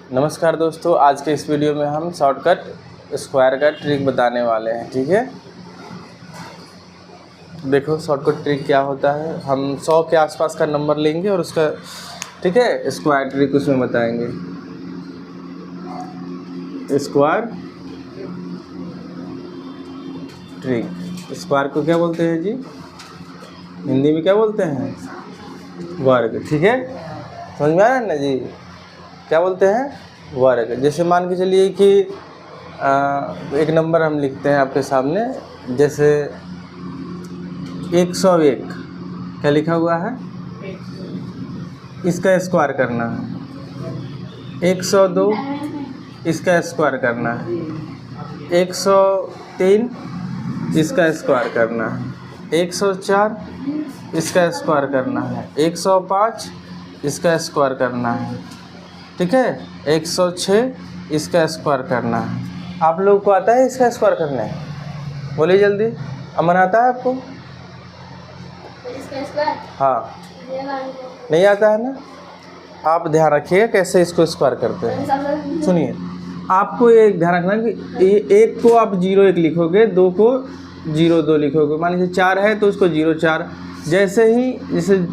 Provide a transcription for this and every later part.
नमस्कार दोस्तों, आज के इस वीडियो में हम शॉर्टकट स्क्वायर का ट्रिक बताने वाले हैं। ठीक है, देखो शॉर्टकट ट्रिक क्या होता है। हम 100 के आसपास का नंबर लेंगे और उसका ठीक है स्क्वायर ट्रिक उसमें बताएंगे। स्क्वायर ट्रिक, स्क्वायर को क्या बोलते हैं जी, हिंदी में क्या बोलते हैं, वर्ग। ठीक है, समझ में आ रहा है ना जी, क्या बोलते हैं, वर्ग। जैसे मान के चलिए कि एक नंबर हम लिखते हैं आपके सामने, जैसे 101 क्या लिखा हुआ है, इसका स्क्वायर करना है। 102 इसका स्क्वायर करना है। 103 इसका स्क्वायर करना है। 104 इसका स्क्वायर करना है। 105 इसका स्क्वायर करना है। ठीक है, 106 इसका स्क्वायर करना है। आप लोग को आता है इसका स्क्वायर करने, बोलिए जल्दी। अमन आता है आपको? हाँ, नहीं आता है ना। आप ध्यान रखिएगा कैसे इसको स्क्वायर करते हैं। सुनिए, आपको एक ध्यान रखना कि एक को आप 01 लिखोगे, 2 को 02 लिखोगे। मान लीजिए 4 है तो उसको 04, जैसे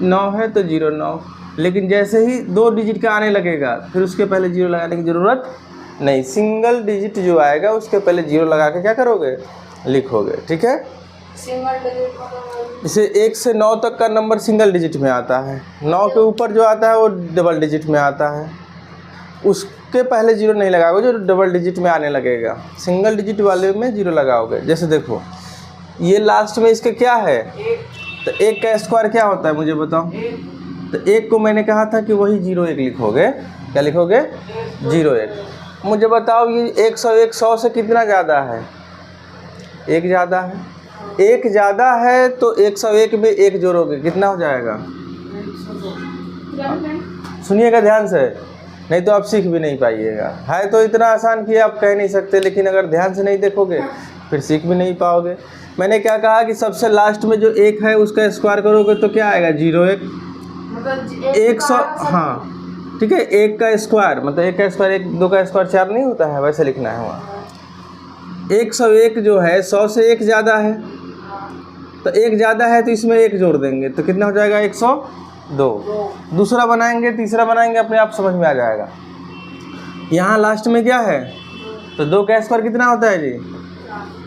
9 है तो 09। लेकिन जैसे ही 2 डिजिट का आने लगेगा फिर उसके पहले 0 लगाने की ज़रूरत नहीं। सिंगल डिजिट जो आएगा उसके पहले 0 लगा के क्या करोगे, लिखोगे। ठीक है, सिंगल डिजिट इसे 1 से 9 तक का नंबर सिंगल डिजिट में आता है। 9 के ऊपर जो आता है वो डबल डिजिट में आता है। उसके पहले 0 नहीं लगाओगे, जो डबल डिजिट में आने लगेगा। सिंगल डिजिट वाले में 0 लगाओगे। जैसे देखो ये लास्ट में इसके क्या है, तो 1 का स्क्वायर क्या होता है मुझे बताओ। तो 1 को मैंने कहा था कि वही 01 लिखोगे। क्या लिखोगे, 01। मुझे बताओ ये 101 100 से कितना ज़्यादा है, 1 ज़्यादा है। 1 ज़्यादा है तो 101 में 1 जोड़ोगे, कितना हो जाएगा। सुनिएगा ध्यान से, नहीं तो आप सीख भी नहीं पाइएगा। है तो इतना आसान कि आप कह नहीं सकते, लेकिन अगर ध्यान से नहीं देखोगे फिर सीख भी नहीं पाओगे। मैंने क्या कहा कि सबसे लास्ट में जो 1 है उसका स्क्वायर करोगे तो क्या आएगा, 01। 100, हाँ ठीक है, 1 का स्क्वायर मतलब 1 का स्क्वायर 1, 2 का स्क्वायर 4 नहीं होता है, वैसे लिखना है वहाँ। 101 जो है 100 से 1 ज़्यादा है, तो 1 ज़्यादा है तो इसमें 1 जोड़ देंगे तो कितना हो जाएगा, 102। दूसरा बनाएंगे, तीसरा बनाएंगे, अपने आप समझ में आ जाएगा। यहाँ लास्ट में क्या है, तो 2 का स्क्वायर कितना होता है जी,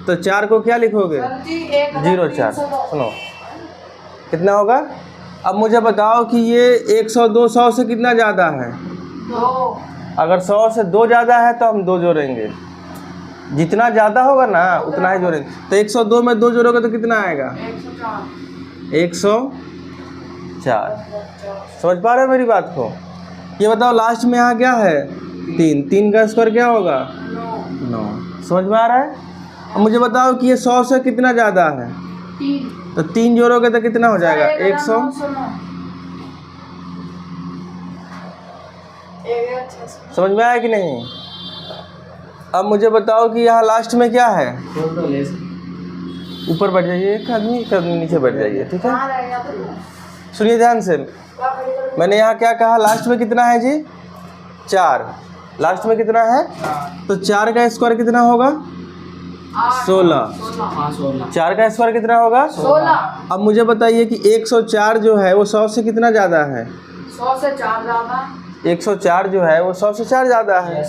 तो 4 को क्या लिखोगे, 04। सुनो कितना होगा। अब मुझे बताओ कि ये 102 100 से कितना ज़्यादा है, 2। अगर 100 से 2 ज़्यादा है तो हम 2 जोड़ेंगे। जितना ज़्यादा होगा ना उतना ही जोड़ेंगे। तो 102 में 2 जोड़ोगे तो कितना आएगा, 104। समझ पा रहे हो मेरी बात को। ये बताओ लास्ट में यहाँ क्या है, 3 का स्क्वायर क्या होगा, 9। समझ में आ रहा है। अब मुझे बताओ कि ये 100 से कितना ज़्यादा है, 3। तो 3 जोड़ोगे तो कितना हो जाएगा, 100। समझ में आया कि नहीं। अब मुझे बताओ कि यहाँ लास्ट में क्या है, ऊपर बैठ जाइए, एक आदमी नीचे बैठ जाइए। ठीक है, सुनिए ध्यान से। मैंने यहाँ क्या कहा, लास्ट में कितना है जी, 4। लास्ट में कितना है, तो 4 का स्क्वायर कितना होगा, 16। 4 का स्क्वायर कितना होगा, 16। अब मुझे बताइए कि 104 जो है वो 100 से कितना ज़्यादा है, 100 से 4 ज़्यादा। 104 जो है वो 100 से 4 ज़्यादा है।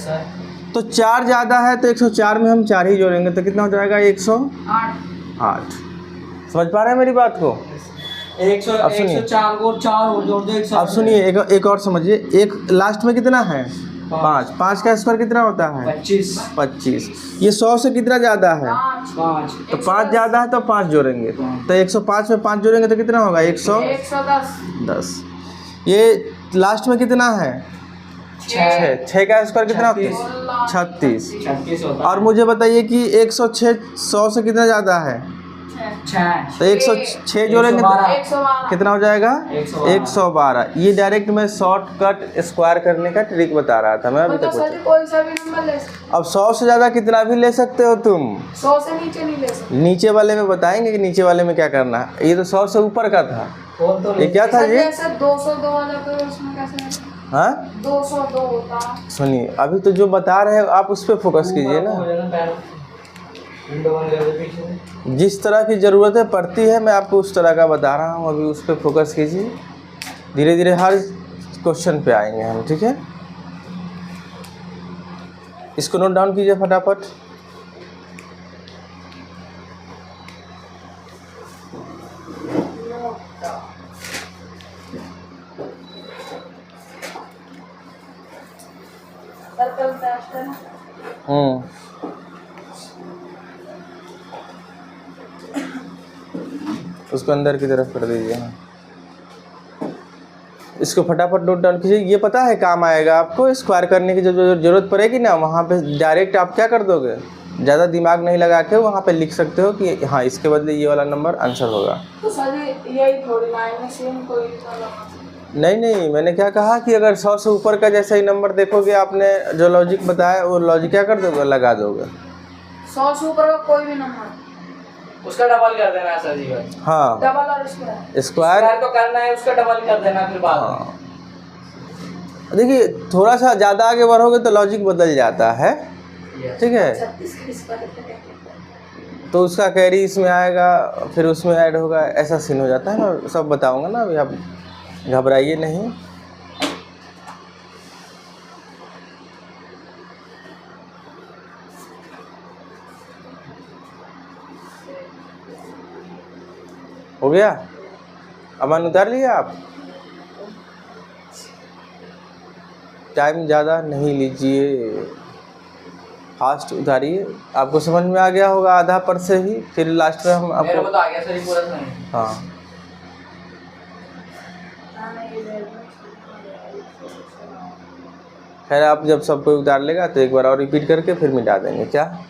तो 4 ज़्यादा है तो 104 में हम 4 ही जोड़ेंगे तो कितना हो जाएगा, 108। समझ पा रहे हैं मेरी बात को। 104 को 4 और जोड़ दो। अब सुनिए एक और समझिए। एक लास्ट में कितना है, 5। 5 का स्क्वायर कितना होता है, 25। ये 100 से कितना ज़्यादा है, 5। तो 5 ज़्यादा है तो 5 जोड़ेंगे। तो 105 में 5 जोड़ेंगे तो कितना होगा, 110। ये लास्ट में कितना है, 6 का स्क्वायर कितना होता है, 36। और मुझे बताइए कि 106 100 से कितना ज़्यादा है, 6। तो 106 जोड़ेंगे तो कितना हो जाएगा, 112। ये डायरेक्ट मैं शॉर्टकट स्क्वायर करने का ट्रिक बता रहा था मैं अभी तक। कोई सा भी नंबर ले सकते। अब 100 से ज़्यादा कितना भी ले सकते हो तुम, 100 से नीचे नहीं ले सकते। नीचे वाले में बताएंगे कि नीचे वाले में क्या करना है। ये तो 100 से ऊपर का था, तो ये क्या था जी, जैसे 200 2000 उसमें कैसे हाँ 202 होता। सुनिए, अभी तो जो बता रहे हैं आप उस पर फोकस कीजिए ना। जिस तरह की ज़रूरतें पड़ती है मैं आपको उस तरह का बता रहा हूँ, अभी उस पर फोकस कीजिए। धीरे धीरे हर क्वेश्चन पे आएंगे हम, ठीक है। इसको नोट डाउन कीजिए फटाफट। सर्कल टेस्ट है ना। उसको अंदर की तरफ कर दीजिए। हाँ, इसको फटाफट नोट डाउन कीजिए। ये पता है काम आएगा आपको, स्क्वायर करने की जो जरूरत पड़ेगी ना, वहाँ पे डायरेक्ट आप क्या कर दोगे, ज़्यादा दिमाग नहीं लगा के वहाँ पे लिख सकते हो कि हाँ इसके बदले ये वाला नंबर आंसर होगा। तो सर यही थोड़ी लाइन में सेम कोई नहीं नहीं, मैंने क्या कहा कि अगर 100 से ऊपर का जैसा ही नंबर देखोगे, आपने जो लॉजिक बताया वो लॉजिक क्या कर दोगे, लगा दोगे। 100 से ऊपर का कोई भी नंबर उसका डबल कर देना सर जी। हाँ, डबल और स्क्वायर स्क्वायर तो करना है, उसका डबल कर देना फिर बाद में। हाँ, देखिए थोड़ा सा ज़्यादा आगे बढ़ोगे तो लॉजिक बदल जाता है, ठीक है। 36 के स्क्वायर तो उसका कैरी इसमें आएगा, फिर उसमें ऐड होगा, ऐसा सीन हो जाता है ना। सब बताऊंगा ना, अभी आप घबराइए नहीं। हो गया, अमन उतार लिया आप। टाइम ज़्यादा नहीं लीजिए, फास्ट उतारिए। आपको समझ में आ गया होगा आधा पर से ही, फिर लास्ट में हम मेरे को आपको तो आ गया सर, पूरा नहीं। हाँ खैर, आप जब सब कोई उतार लेगा तो एक बार और रिपीट करके फिर मिटा देंगे। क्या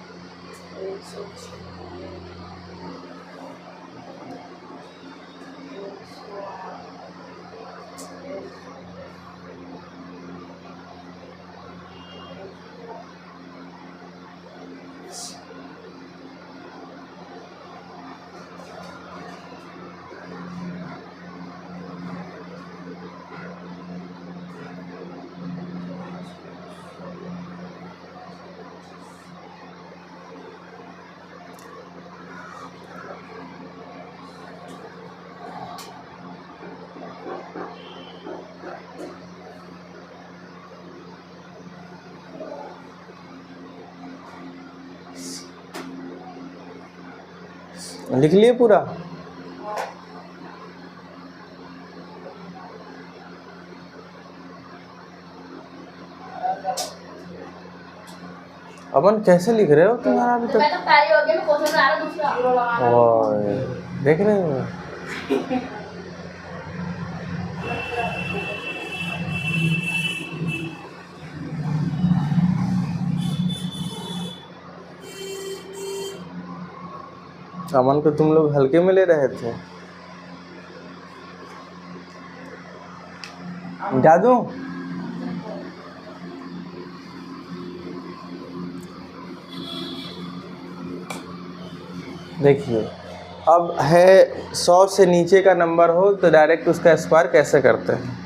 लिख लिए पूरा? अमन कैसे लिख रहे हो तुम्हारा अभी तक? मैं तो पहले हो गया, मैं क्वेश्चन आ रहा दूसरा। ओए, देख रहे हो? अमन को तुम लोग हल्के में ले रहे थे। जादू देखिए, अब है 100 से नीचे का नंबर हो तो डायरेक्ट उसका स्क्वायर कैसे करते हैं।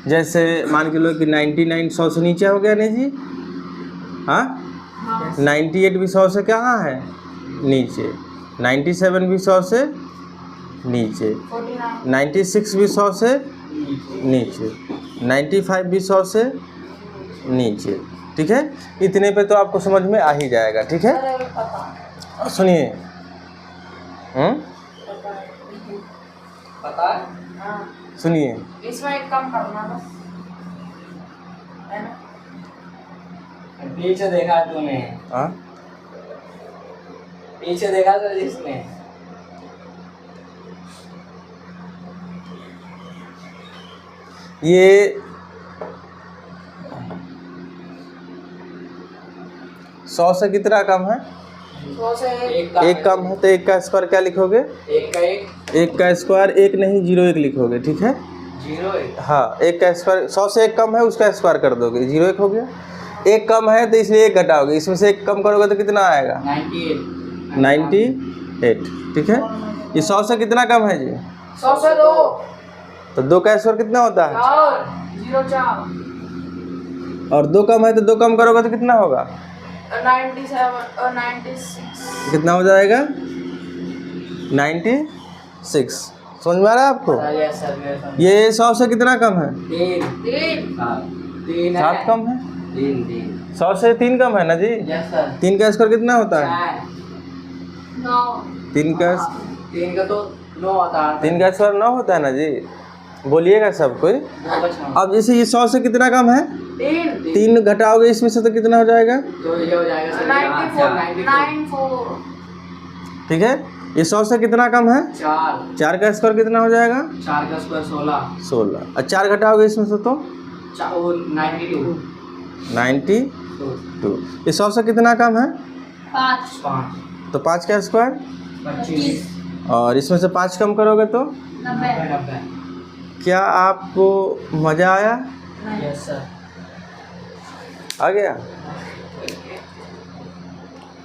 जैसे मान के लो कि 99 100 से नीचे हो गया नहीं जी? हाँ, 98 भी 100 से कहाँ है, नीचे। 97 भी 100 से नीचे। 96 भी 100 से नीचे। 95 भी 100 से नीचे, ठीक है। इतने पे तो आपको समझ में आ ही जाएगा, ठीक है। सुनिए, पता है? सुनिए, इसमें एक कम करना बस, है ना? पीछे देखा तूने? हाँ पीछे देखा था जिसने? ये 100 से कितना कम है? 100 से एक कम है, तो एक का स्क्वायर क्या लिखोगे? एक का एक। एक का स्क्वायर एक नहीं 0 1 लिखोगे, ठीक है। 0 1। हाँ, एक का स्क्वायर 100 से एक कम है, उसका स्क्वायर कर दोगे, 0 1 हो गया। एक कम है तो इसलिए एक घटाओगे, इसमें से एक कम करोगे तो कितना आएगा? 98, ठीक है। ये 100 से कितना कम है जी? 100 से 2। तो 2 का स्क्वायर कितना होता है? 4 0 4। और 2 कम है तो 2 कम करोगे तो कितना होगा? 97 और 96। कितना हो जाएगा? 96। समझ में आ रहा है आपको? Yes sir. ये 100 से कितना कम है? 3 3 7 कम है। 3 100 से 3 कम है ना जी? Yes sir. 3 का स्क्वायर कितना होता है? 9। 3 का 3 का तो 9 होता है। 3 का स्क्वायर 9 होता है ना जी? बोलिएगा सब कोई। अब जैसे ये 100 से कितना कम है? 3 घटाओगे इसमें से तो कितना हो जाएगा? तो ये हो जाएगा सर 94। ठीक है। ये 100 से कितना कम है? 4 का स्क्वायर कितना हो जाएगा? 4 का स्क्वायर 16 और 4 घटाओगे इसमें से तो 92 92। ये 100 से कितना कम है? 5। 5 तो 5 का स्क्वायर 25 और इसमें से 5 कम करोगे तो 90। क्या आपको मज़ा आया? Yes sir. आ गया?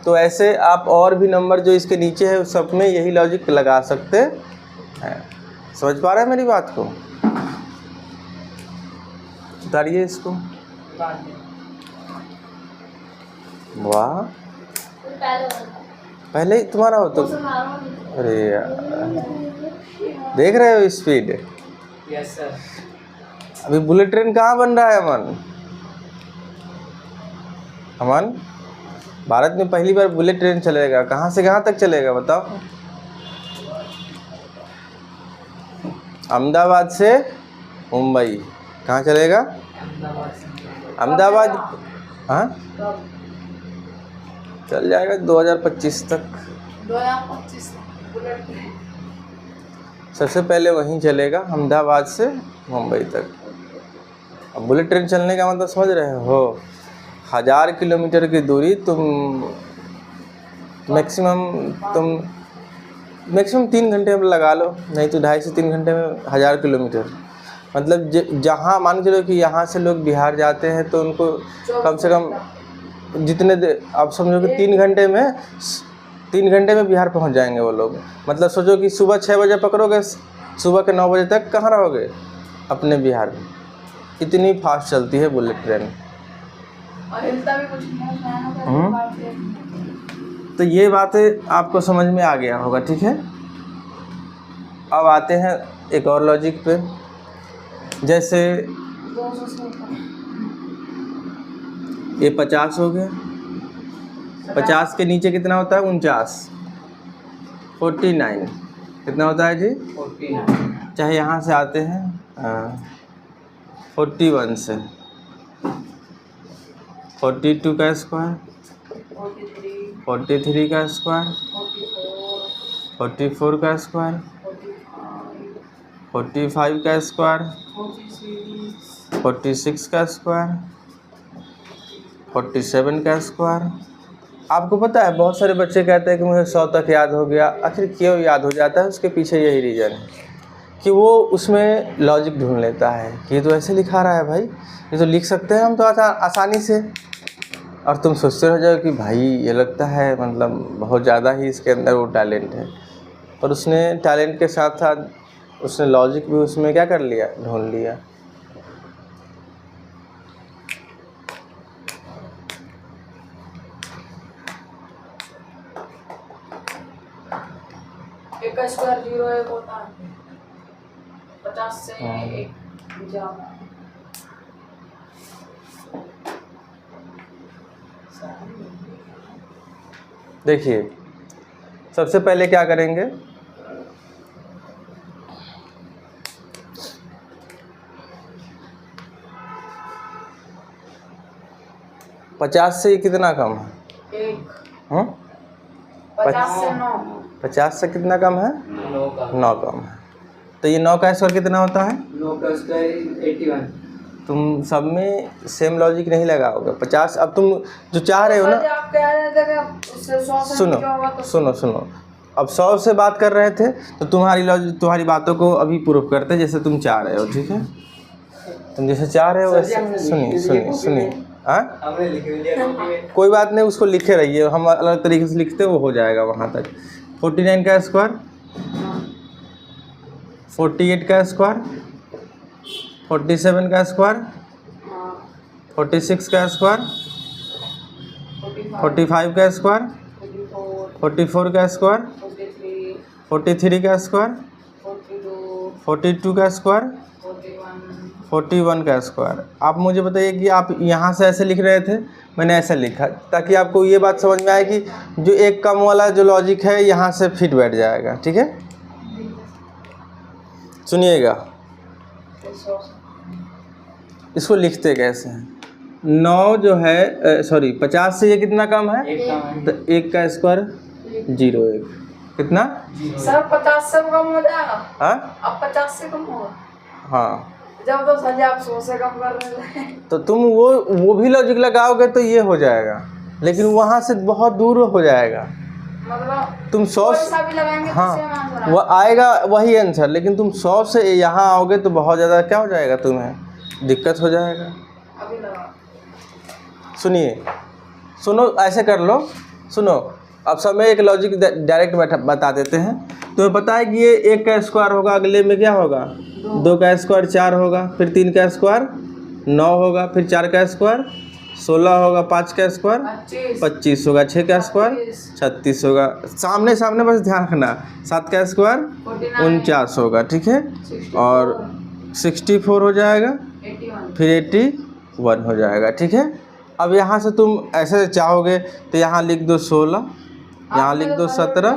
तो ऐसे आप और भी नंबर जो इसके नीचे है उस सब में यही लॉजिक लगा सकते हैं। समझ पा रहे हैं मेरी बात को? उतारिए इसको। वाह, पहले ही तुम्हारा हो तो। अरे यार, देख रहे हो स्पीड? Yes sir. अभी बुलेट ट्रेन कहाँ बन रहा है अमन? अमन, भारत में पहली बार बुलेट ट्रेन चलेगा। कहाँ से कहाँ तक चलेगा बताओ? अहमदाबाद से मुंबई। कहाँ चलेगा? अहमदाबाद। हाँ, चल जाएगा 2025 तक। 2025 बुलेट ट्रेन। सबसे पहले वहीं चलेगा, अहमदाबाद से मुंबई तक। अब बुलेट ट्रेन चलने का मतलब समझ रहे हो? 1000 किलोमीटर की दूरी तुम मैक्सिमम 3 घंटे में लगा लो, नहीं तो 2.5 से 3 घंटे में 1000 किलोमीटर। मतलब जहाँ मान के चलो कि यहाँ से लोग बिहार जाते हैं तो उनको कम से कम आप समझो कि 3 घंटे में बिहार पहुँच जाएंगे वो लोग। मतलब सोचो कि सुबह 6 बजे पकड़ोगे, सुबह के 9 बजे तक कहाँ रहोगे? अपने बिहार में। इतनी फास्ट चलती है बुलेट ट्रेन। और हिलता भी कुछ नहीं। तो ये बातें आपको समझ में आ गया होगा, ठीक है। अब आते हैं एक और लॉजिक पे। जैसे 200 ये 50 हो गया, 50 के नीचे कितना होता है? 49। 49 कितना होता है जी? 49। चाहे यहाँ से आते हैं 41 से 42 का स्क्वायर, 43 का स्क्वायर, 44 का स्क्वायर, 45 का स्क्वायर, 46 का स्क्वायर, 47 का स्क्वायर। आपको पता है बहुत सारे बच्चे कहते हैं कि मुझे 100 तक याद हो गया। आखिर क्यों याद हो जाता है? उसके पीछे यही रीज़न है कि वो उसमें लॉजिक ढूंढ लेता है कि ये तो ऐसे लिखा रहा है भाई, ये तो लिख सकते हैं हम तो आसानी से। और तुम सोचते रह जाओ कि भाई ये लगता है मतलब बहुत ज़्यादा ही इसके अंदर वो टैलेंट है। पर उसने टैलेंट के साथ साथ उसने लॉजिक भी उसमें क्या कर लिया? ढूंढ लिया। एक का स्क्वायर 0 1 होता है। 50 से 1 ज्यादा। देखिए, सबसे पहले क्या करेंगे? पचास से कितना कम है? 1। 50 से 9। 50 से कितना कम है? 9 कम है। तो ये 9 का स्क्वायर कितना होता है? 9 का स्क्वायर 81। तुम सब में सेम लॉजिक नहीं लगाओगे। 50 अब तुम जो चाह रहे हो ना, आप कह रहे थे कि उससे 100 से नीचे होगा तो सुनो। अब 100 से बात कर रहे थे तो तुम्हारी लॉजिक, तुम्हारी बातों को अभी प्रूफ करते जैसे तुम चाह रहे हो, ठीक है। तुम जैसे चाह रहे हो वैसे सुनिए। हाँ, हमने लिख लिया कॉपी में। कोई बात नहीं, उसको लिखे रहिए, हम अलग तरीके से लिखते वो हो जाएगा वहाँ तक। 49 का स्क्वायर, 48 का स्क्वायर, 47 का स्क्वायर, 46 का स्क्वायर, 45 का स्क्वायर, 44 का स्क्वायर, 43 का स्क्वायर, 42 का स्क्वायर, 41 का स्क्वायर। आप मुझे बताइए कि आप यहाँ से ऐसे लिख रहे थे, मैंने ऐसे लिखा ताकि आपको ये बात समझ में आए कि जो एक कम वाला जो लॉजिक है यहाँ से फिट बैठ जाएगा। ठीक है, सुनिएगा, इसको लिखते कैसे हैं। 9 जो है सॉरी 50 से ये कितना कम है, तो 1 का स्क्वायर 0 1 कितना सर 50 से कम हो जाएगा। हाँ अब 50 से कम होगा। हाँ, जब तो सजा आप 100 से कम कर रहे हैं। तो तुम वो भी लॉजिक लगाओगे तो ये हो जाएगा, लेकिन वहाँ से बहुत दूर हो जाएगा। मतलब तुम 100 कोई सा भी लगाएंगे तो हाँ सेम आंसर वो आएगा वही आंसर, लेकिन तुम 100 से यहाँ आओगे तो बहुत ज़्यादा क्या हो जाएगा, तुम्हें दिक्कत हो जाएगा। अभी लगा। सुनिए, सुनो, ऐसे कर लो, सुनो, अब सब में एक लॉजिक डायरेक्ट बता देते हैं। तुम्हें पता है कि ये 1 का स्क्वायर होगा, अगले में क्या होगा, 2 का स्क्वायर 4 होगा, फिर 3 का स्क्वायर 9 होगा, फिर 4 का स्क्वायर 16 होगा, 5 का स्क्वायर 25 होगा, 6 का स्क्वायर 36 होगा। सामने सामने बस ध्यान रखना, 7 का स्क्वायर 49 होगा। ठीक है, और 64 हो जाएगा, 81 फिर 81 हो जाएगा। ठीक है, अब यहाँ से तुम ऐसे चाहोगे तो यहाँ लिख दो 16, यहाँ लिख दो 17,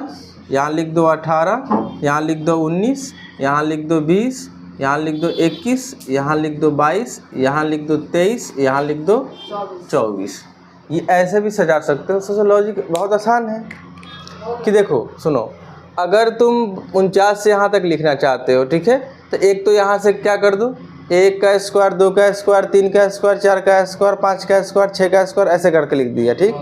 यहाँ लिख दो 18, यहाँ लिख दो 19, यहाँ लिख दो 20, यहाँ लिख दो 21, यहाँ लिख दो 22, यहाँ लिख दो 23, यहाँ लिख दो 24। ये ऐसे भी सजा सकते हो। सोचो लॉजिक बहुत आसान है कि देखो सुनो, अगर तुम 49 से यहाँ तक लिखना चाहते हो, ठीक है, तो एक तो यहाँ से क्या कर दो, 1 का स्क्वायर, 2 का स्क्वायर, 3 का स्क्वायर, 4 का स्क्वायर, 5 का स्क्वायर, 6 का स्क्वायर, ऐसे करके लिख दिया। ठीक,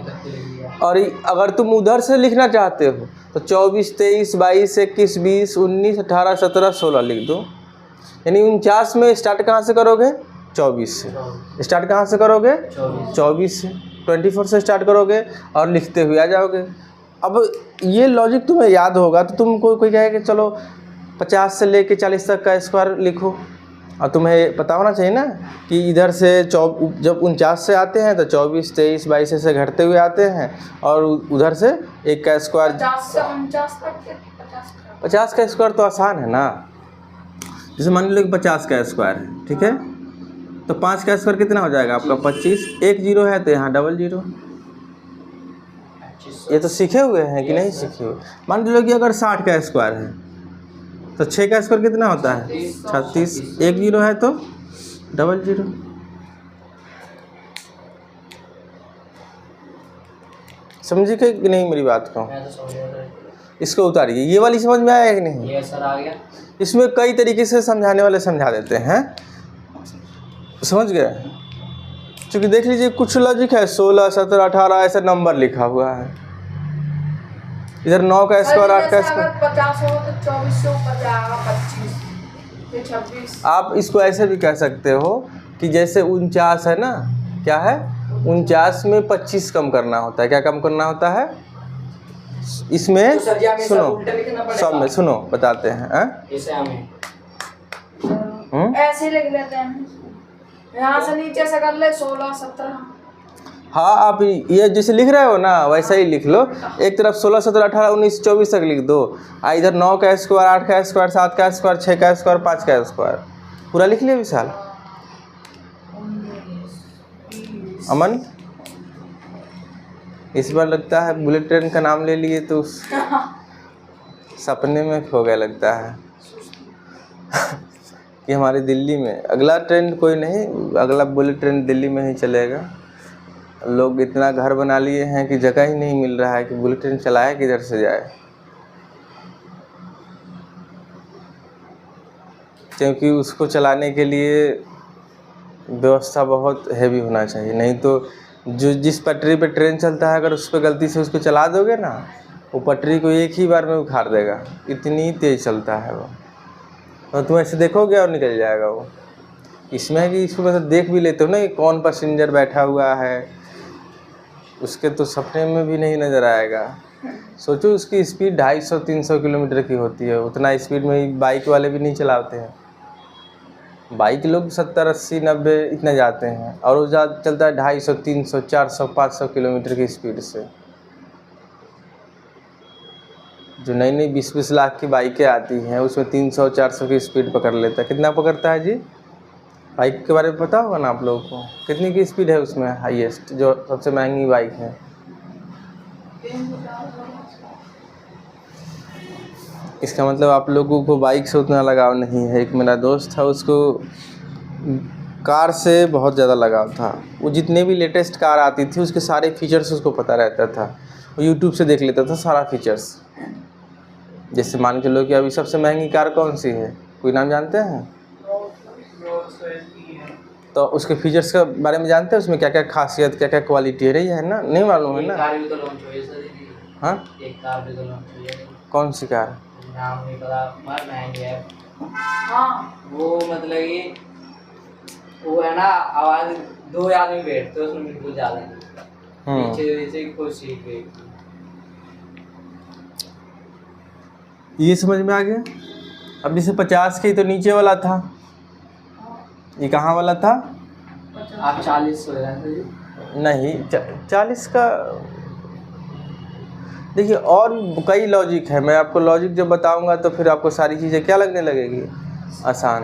और अगर तुम उधर से लिखना चाहते हो तो 24, 23, 22, 21, 20, 19, 18, 17, 16 लिख दो। यानी 49 में स्टार्ट कहाँ से करोगे, 24 से स्टार्ट कहाँ से करोगे, 24 से, 24 से स्टार्ट करोगे और लिखते हुए आ जाओगे। अब ये लॉजिक तुम्हें याद होगा तो तुम कोई कहे कि चलो 50 से लेके 40 तक का स्क्वायर लिखो, और तुम्हें पता होना चाहिए ना कि इधर से जब 49 से आते हैं तो 24, 23, 22 से घटते हुए आते हैं, और उधर से 1 का स्क्वायर 50 से 49 तक 50 का स्क्वायर तो आसान है ना। जैसे मान लो कि 50 का स्क्वायर है, ठीक है, तो 5 का स्क्वायर कितना हो जाएगा आपका 25, 1 0 है तो यहाँ डबल 0। ये तो सीखे हुए हैं कि नहीं सीखे हुए। मान लो कि अगर 60 का स्क्वायर है तो 6 का स्क्वायर कितना होता है 36, 1 0 है तो डबल 0। समझी कि नहीं मेरी बात को, इसको उतारिए। ये वाली समझ में आया कि नहीं, ये सर आ गया। इसमें कई तरीके से समझाने वाले समझा देते हैं, समझ गए। क्योंकि देख लीजिए कुछ लॉजिक है 16, 17, 18 ऐसा नंबर लिखा हुआ है, इधर 9 का स्क्वायर, 8 का स्क्वायर। 50 हो तो 24 से ऊपर जाएगा, 25 फिर 26। आप इसको ऐसे भी कह सकते हो कि जैसे 49 है ना, क्या है 49 में 25 कम करना होता है। क्या कम करना होता है इसमें, सुनो सब में सुनो बताते हैं। ऐसे लिख लेते हैं, यहाँ से नीचे से कर ले 16, 17। हाँ, आप ये जैसे लिख रहे हो ना वैसा ही लिख लो। एक तरफ 16, 17, 18, 19, 24 तक लिख दो, इधर 9 का स्क्वायर, 8 का स्क्वायर, 7 का स्क्वायर, 6 का स्क्वायर, 5 का स्क्वायर, पूरा लिख लिया विशाल। अमन, इस बार लगता है बुलेट ट्रेन का नाम ले लिए तो सपने में खो गया लगता है कि हमारी दिल्ली में अगला ट्रेन कोई नहीं, अगला बुलेट ट्रेन दिल्ली में ही चलेगा। लोग इतना घर बना लिए हैं कि जगह ही नहीं मिल रहा है कि बुलेट ट्रेन चलाए किधर से जाए, क्योंकि उसको चलाने के लिए व्यवस्था बहुत हैवी होना चाहिए। नहीं तो जो जिस पटरी पे ट्रेन चलता है अगर उस पर गलती से उसको चला दोगे ना, वो पटरी को एक ही बार में उखाड़ देगा, इतनी तेज़ चलता है वो। तो तुम ऐसे देखोगे और निकल जाएगा वो। इसमें है कि इसको मतलब देख भी लेते हो ना कि कौन पैसेंजर बैठा हुआ है, उसके तो सपने में भी नहीं नज़र आएगा। सोचो उसकी स्पीड 250-300 किलोमीटर की होती है, उतना स्पीड में बाइक वाले भी नहीं चलाते हैं। बाइक लोग 70 80 90 इतने जाते हैं, और वो चलता है 250 300 400 500 किलोमीटर की स्पीड से। जो नई नई 20-20 लाख की बाइकें आती हैं उसमें 300 400 की स्पीड पकड़ लेता है। कितना पकड़ता है जी? बाइक के बारे में पता होगा ना आप लोगों को, कितनी की स्पीड है उसमें हाईएस्ट, जो सबसे महंगी बाइक है? 350। इसका मतलब आप लोगों को बाइक से उतना लगाव नहीं है। एक मेरा दोस्त था, उसको कार से बहुत ज़्यादा लगाव था। वो जितने भी लेटेस्ट कार आती थी उसके सारे फीचर्स उसको पता रहता था। वो यूट्यूब से देख लेता था सारा फीचर्स। जैसे मान के लो कि अभी सबसे महंगी कार कौन सी है, कोई नाम जानते हैं? तो उसके फीचर्स के बारे में जानते हैं, उसमें क्या क्या खासियत क्या क्या क्वालिटी है रही है ना? नहीं मालूम है ना? कार भी तो लॉन्च हुई है सर जी। हाँ, एक कार भी तो लॉन्च हुई है। कौन सी कार? नाम नहीं पता, पर महंगी है हाँ वो। मतलब कि वो है ना, आवाज 2 आदमी बैठते हैं उसमें, बिल्कुल ज़्यादा नहीं। पीछे पीछे कोई सीट पे। ये समझ में आ गया। अब जैसे 50 के तो नीचे वाला था, ये कहाँ वाला था? आप 40 हो रहे हैं नहीं 40 का। देखिए और कई लॉजिक है, मैं आपको लॉजिक जब बताऊंगा तो फिर आपको सारी चीज़ें क्या लगने लगेगी, आसान।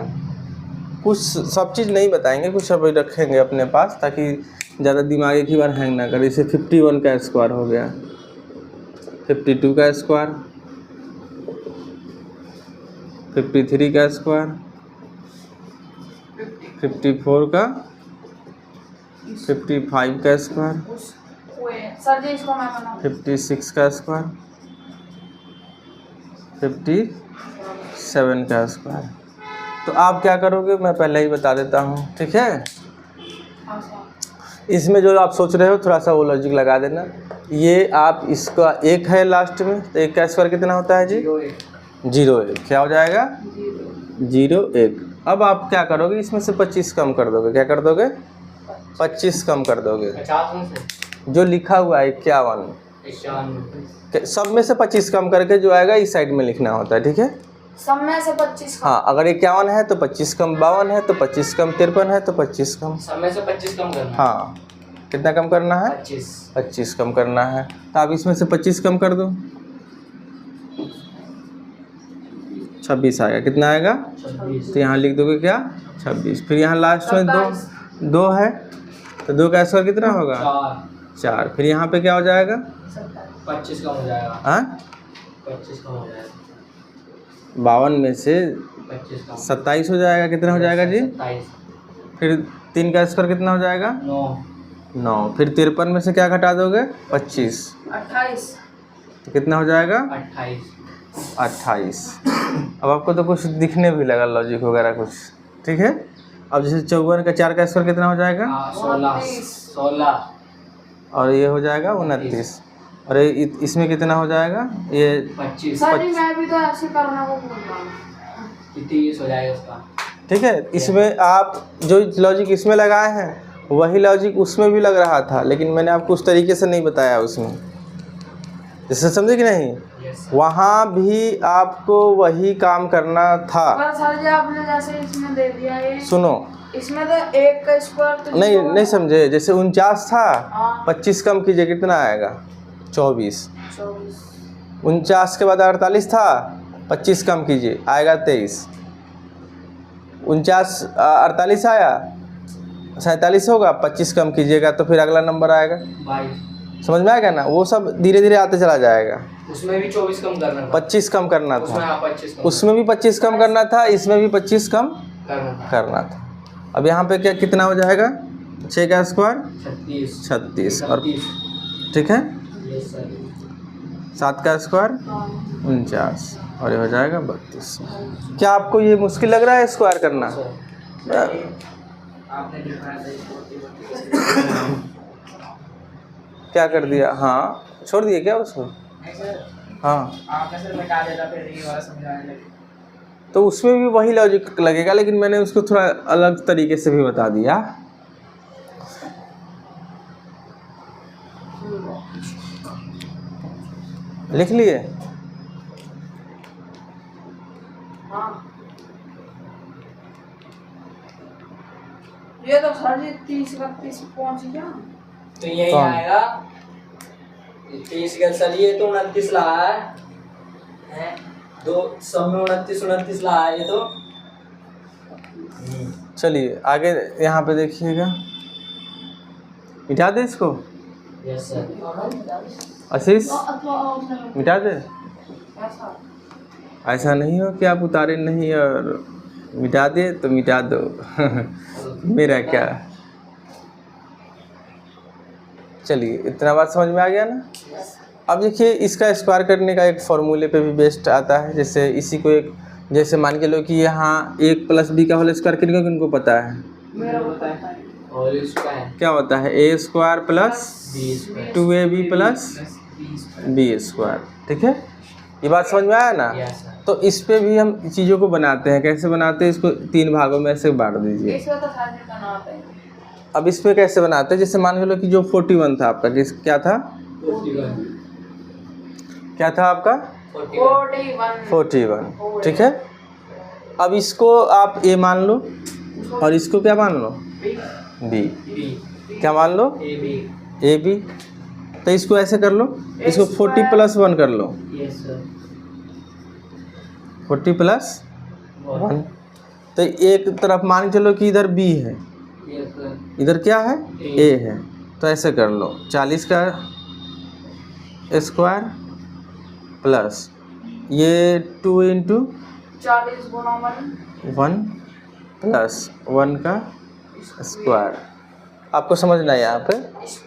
कुछ सब चीज़ नहीं बताएंगे, कुछ सब रखेंगे अपने पास ताकि ज़्यादा दिमाग एक ही बार हैंग ना करे। जैसे 51 का स्क्वायर हो गया, 52 का स्क्वायर, 53 का स्क्वायर, 54 का, 55 का स्क्वायर, सर जी इसको मैं बनाऊँ। 56 का स्क्वायर, 57 का स्क्वायर। तो आप क्या करोगे मैं पहले ही बता देता हूँ, ठीक है? हाँ सर। इसमें जो आप सोच रहे हो थोड़ा सा वो लॉजिक लगा देना। ये आप इसका 1 है लास्ट में, तो 1 का स्क्वायर कितना होता है जी? 0 1 क्या हो जाएगा? 0 1। अब आप क्या करोगे, इसमें से 25 कम कर दोगे। क्या कर दोगे? 25 कम कर दोगे। 50 में से जो लिखा हुआ है 51, 51 सब में से 25 कम करके जो आएगा इस साइड में लिखना होता है, ठीक है? सब में से 25 का। हाँ, अगर 51 है तो 25 कम, 52 है तो 25 कम, 53 है तो 25 कम। सब में से 25 कम करना है। हाँ, कितना कम करना है? 25 कम करना है। तो आप इसमें से 25 कम कर दो, 26 आएगा। कितना आएगा? 26। तो यहाँ लिख दोगे क्या? 26। फिर यहाँ लास्ट में 2 है, तो 2 का स्क्वायर कितना होगा? 4। फिर यहाँ पे क्या हो जाएगा? 25 कम हो जाएगा। हाँ, 25 कम हो जाएगा। 52 में से 25 कम 27 हो जाएगा। कितना हो जाएगा जी? 27। फिर 3 का स्क्वायर कितना हो जाएगा? 9। फिर 53 में से क्या घटा दोगे? 25, 28। तो कितना हो जाएगा? 28। अब आपको तो कुछ दिखने भी लगा लॉजिक वगैरह कुछ, ठीक है? अब जैसे 54 का 4 का स्क्वायर कितना हो जाएगा? 16। और ये हो जाएगा 29। और ये इसमें कितना हो जाएगा? ये 25। सर जी मैं भी तो ऐसे करने को बोल रहा हूँ। 30 हो जाएगा इसका, ठीक है? इसमें आप जो लॉजिक इसमें लगाए हैं वही लॉजिक उसमें भी लग रहा था, लेकिन मैंने आपको उस तरीके से नहीं बताया उसमें। जैसे समझे कि नहीं? वहाँ भी आपको वही काम करना था। पर सर जी आपने जैसे इसमें दे दिया ये, सुनो, इसमें तो 1 का स्क्वायर तो नहीं समझे। जैसे 49 था, हाँ। 25 कम कीजिए, कितना आएगा? 24। 24। 49 के बाद 48 था, 25 कम कीजिए, आएगा 23। 49 48 आया, 47 होगा, 25 कम कीजिएगा तो फिर अगला नंबर आएगा। 22। समझ में आएगा ना? वो सब धीरे धीरे आते चला जाएगा। उसमें भी 24 कम करना था। 25 कम करना उसमें था, 25 कम उसमें भी 25 कम करना था, इसमें भी 25 कम करना था। करना था। अब यहाँ पे क्या कितना हो जाएगा? 6 का स्क्वायर 36 और 36। ठीक है, यस सर। 7 का स्क्वायर 49 और ये हो जाएगा 32। क्या आपको ये मुश्किल लग रहा है स्क्वायर करना? आपने दिखाया था क्या कर दिया? हाँ, छोड़ दिए क्या उसको? हाँ, आपने सर मिटा देता, फिर ये वाला समझाने लगे। तो उसमें भी वही लॉजिक लगेगा, लेकिन मैंने उसको थोड़ा अलग तरीके से भी बता दिया। लिख लिए? हाँ। ये तो सर जी 30-31 पहुंच गया। तो यही कौन? आएगा 30 का सर, ये तो 29 ला है दो सब में 29 ला है ये तो। चलिए आगे यहाँ पे देखिएगा, मिटा दे इसको। Yes sir. आशीष मिटा दे। ऐसा ऐसा नहीं हो कि आप उतारे नहीं और मिटा दे तो मिटा दो मेरा क्या। चलिए इतना बात समझ में आ गया ना। अब देखिए इसका स्क्वायर करने का एक फॉर्मूले पे भी बेस्ट आता है। जैसे इसी को एक, जैसे मान के लो कि यहाँ 1 + b का होल स्क्वायर किनको किनको पता है? मेरा को पता है। और इसका है क्या होता है? a² + 2ab + b²। ठीक है, ये बात समझ में आया ना। Yes sir. तो इस पे भी हम चीज़ों को बनाते हैं। कैसे बनाते हैं? इसको 3 भागों में ऐसे बांट दीजिए। इसमें तो सर जी बनाते हैं। अब इस पे कैसे बनाते हैं? जैसे मान के लो कि जो 41 था आपका, किस क्या था? 41 क्या था आपका? 41। ठीक है, अब इसको आप a मान लो और इसको क्या मान लो? b। क्या मान लो? ab। तो इसको ऐसे कर लो, इसको 40 + 1 कर लो। Yes sir. 40 + 1। तो एक तरफ मान के चलो कि इधर b है, यस सर। इधर क्या है? a है। तो ऐसे कर लो, 40 का स्क्वायर प्लस ये 2 × 40 गुना 1 1 प्लस 1 का स्क्वायर। आपको समझना है यहाँ पे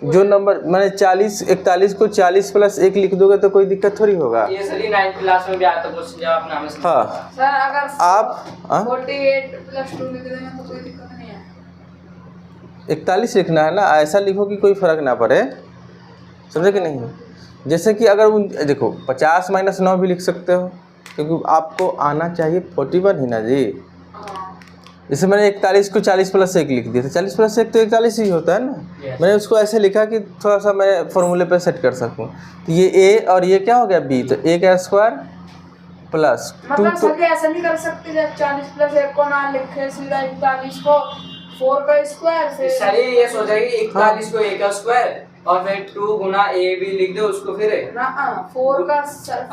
जो नंबर मैंने 41 को 40 + 1 लिख दोगे तो कोई दिक्कत थोड़ी होगा। ये सर 9th क्लास में भी आया था क्वेश्चन, जब आपने हमें समझाया। हाँ, सर अगर आप 48 + 2 लिख देंगे तो कोई दिक्कत नहीं है। 41 लिखना है ना, ऐसा लिखो कि कोई फर्क ना पड़े, समझे कि नहीं। जैसे कि अगर देखो 50 - 9 भी लिख सकते हो, क्योंकि आपको आना चाहिए 41 ही ना जी। जैसे मैंने 41 को 40 + 1 लिख दिया था, 40 + 1 तो 41 ही होता है ना। Yes. मैंने उसको ऐसे लिखा कि थोड़ा सा मैं फॉर्मूले पे सेट कर सकूं। तो ये a और ये क्या हो गया? b। तो a का स्क्वायर प्लस 2 मतलब को सर जी ऐसा नहीं कर सकते जब 40 + 1 को ना लिखे सीधा 41 को 4 का स्क्वायर से। सर ये सोचा कि 41 को a का स्क्वायर और फिर 2 गुना a भी लिख दो उसको, फिर ना 4 का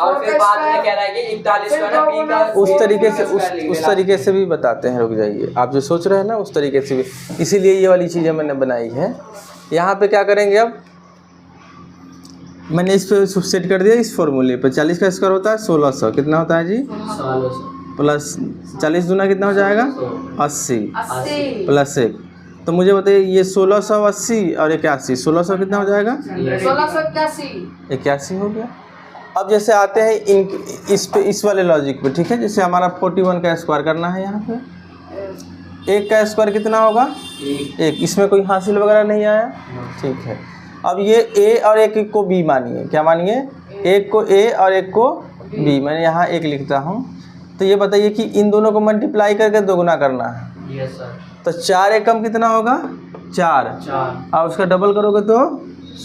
और फिर बाद में कह रहा है कि 41 को ना b का उस तरीके से स्क्वायर उस तरीके से भी बताते हैं। रुक जाइए, आप जो सोच रहे हैं ना उस तरीके से भी, इसीलिए ये वाली चीज़ें मैंने बनाई है। यहाँ पे क्या करेंगे? अब मैंने इस पे सेट कर दिया इस फॉर्मूले पे। 40 का स्क्वायर होता है 1600। कितना होता है जी? प्लस 40 दूना कितना हो जाएगा? 80 80 प्लस 1। तो मुझे बताइए ये 1680 और 81, 1600 कितना हो जाएगा? 1681 81 हो गया। अब जैसे आते हैं इस पे, इस वाले लॉजिक पे। ठीक है, जैसे हमारा 41 का स्क्वायर करना है। यहाँ पे 1 का स्क्वायर कितना होगा? 1। इसमें कोई हासिल वगैरह नहीं आया, ठीक है। अब ये a और 1 को b मानिए। क्या मानिए? 1 को a और 1 को b। मैंने यहाँ 1 लिखता हूँ। तो ये बताइए कि इन दोनों को मल्टीप्लाई करके 2 गुना करना है। Yes sir. तो 4 एकम कितना होगा? 4। और उसका डबल करोगे तो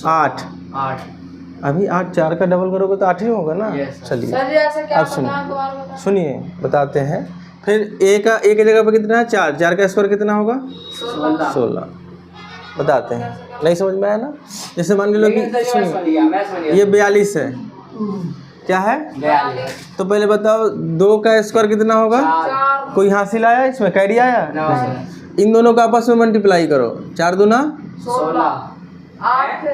8। अभी 8 4 का डबल करोगे तो 8 ही होगा ना। Yes, sir. चलिए सर जी ऐसा क्या अब बताएं, दोबारा बताएं। सुनिए बताते हैं। फिर a का a की जगह पर कितना है? 4। 4 का स्क्वायर कितना होगा? 16। बताते हैं, नहीं समझ में आया ना। जैसे मान के लो कि सुनिए ये 42 है। क्या है? तो पहले बताओ 2 का स्क्वायर कितना होगा? 4 कोई हासिल आया इसमें? कैरी आया? नहीं। इन दोनों को आपस में मल्टीप्लाई करो। 4 दूना 16 8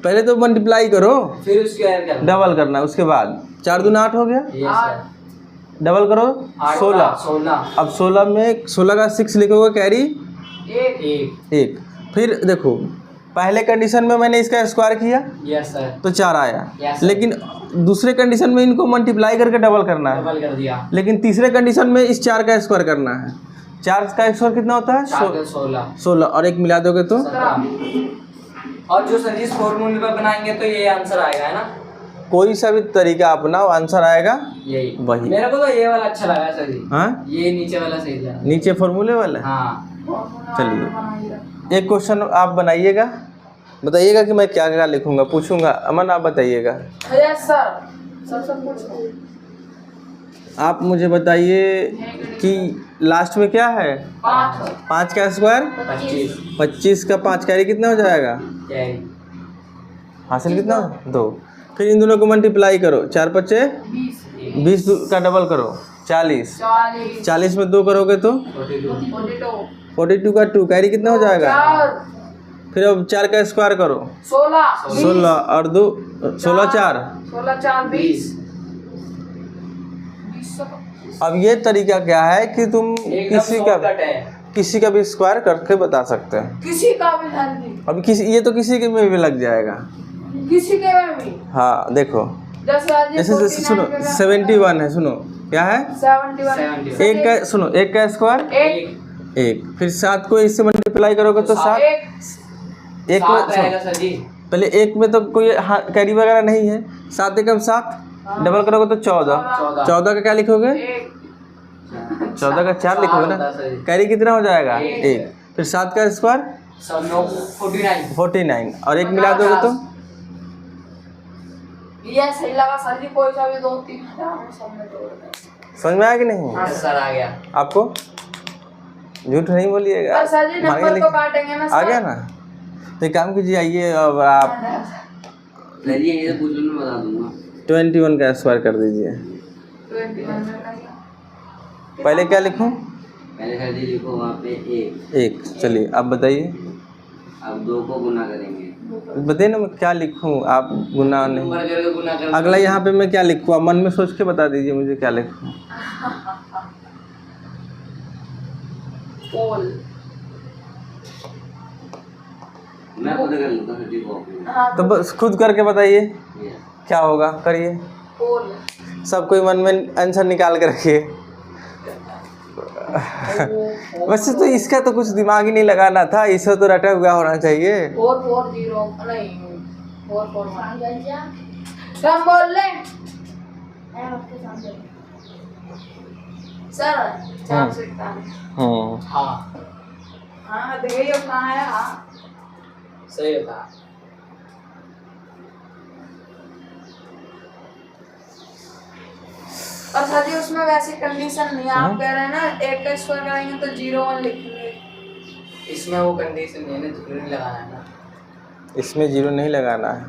पहले तो मल्टीप्लाई करो, फिर उसके डबल करना, उसके बाद 4 दूना 8 हो गया। 8 डबल करो 16। अब 16 में 16 का 6 लिखोगे, कैरी 1। फिर देखो पहले कंडीशन में मैंने इसका स्क्वायर किया यस सर। तो 4 आया। Yes, sir. लेकिन दूसरे कंडीशन में इनको मल्टीप्लाई करके डबल करना है। डबल कर दिया। लेकिन तीसरे कंडीशन में इस 4 का स्क्वायर करना है। 4 का स्क्वायर कितना होता है? 16 और 1 मिला दोगे तो 17। और जो सर इस फॉर्मूले पर बनाएंगे तो ये आंसर आएगा, है ना। कोई सा भी तरीका अपनाओ, आंसर आएगा यही। वही। मेरे को तो ये वाला अच्छा लगा सर जी। हाँ, ये नीचे वाला सही लगा। नीचे फॉर्मूले वाला। हाँ। चलिए एक क्वेश्चन आप बनाइएगा, बताइएगा कि मैं क्या क्या लिखूंगा, पूछूंगा। अमन आप बताइएगा। यस सर, सर पूछो। आप मुझे बताइए कि लास्ट में क्या है? 5 5 का स्क्वायर 25 25 का 5 कैरी कितना हो जाएगा? कैरी हासिल कितना? 2। फिर इन दोनों को मल्टीप्लाई करो, 4 पच्चे 20 20 का डबल करो 40। 40 40 में 2 करोगे तो 42 42 का 2 कैरी कितना हो जाएगा? 4 फिर अब 4 का स्क्वायर करो 16 16 और 2 16 4। 16 4 20 अब ये तरीका क्या है कि तुम शॉर्टकट है। किसी का भी स्क्वायर करके बता सकते हैं। किसी का भी नहीं, अभी किसी ये तो किसी के में भी लग जाएगा। किसी के में भी। हाँ देखो, जैसे 49 सुनो 71 है, सुनो क्या है? 71 एक का सुनो, एक का स्क्वायर एक 1, फिर 7 को इससे मल्टीप्लाई करोगे तो 7। एक में सात रहेगा सर जी। पहले एक में तो कोई कैरी वगैरह नहीं है, 7 एकम 7, डबल करोगे तो 14। 14 का क्या लिखोगे? 14 का 4 लिखोगे ना, कैरी कितना हो जाएगा? 1। फिर 7 का स्क्वायर 49 और 1 मिला दोगे तो ये सही लगा सर जी, कोई सा भी 2-3 हजार सब में जोड़ दें। समझ में आया कि नहीं? हाँ सर आ गया। आपको झूठ नहीं बोलिएगा, पर सर जी मांगे नंबर तो काटेंगे ना आ गया ना? तो एक काम कीजिए, आइए अब आप सर जी ये पूछ लो मैं बता दूंगा। 21 का स्क्वायर कर दीजिए। 21 में करिए। पहले क्या लिखूं? पहले सर जी लिखो वहाँ पे 1। चलिए अब बताइए, अब 2 को गुना करेंगे। बताइए ना मैं क्या लिखूं, आप गुना नहीं। नंबर करके गुना कर। अगला यहाँ पे मैं क्या लिखूं, आप मन में सोच के बता दीजिए मुझे क्या लिखूं। पोल। मैं खुद कर लूँगा सर जी को। हाँ तो बस खुद करके बताइए क्या होगा, करिए। पोल। सब कोई मन में आंसर निकाल के रखिए। वैसे तो इसका तो कुछ दिमाग ही नहीं लगाना था, इसे तो रटा हुआ होना चाहिए। 440 नहीं 441 कम बोल ले सर। 441 हाँ हाँ देखिए कहाँ है। हाँ सही होता। और सर जी उसमें वैसी कंडीशन नहीं है, आप कह रहे हैं ना 1 का स्क्वायर करेंगे तो 0 1 लिखेंगे। इसमें वो कंडीशन नहीं है ना, जीरो नहीं लगाना है ना। इसमें 0 नहीं लगाना है।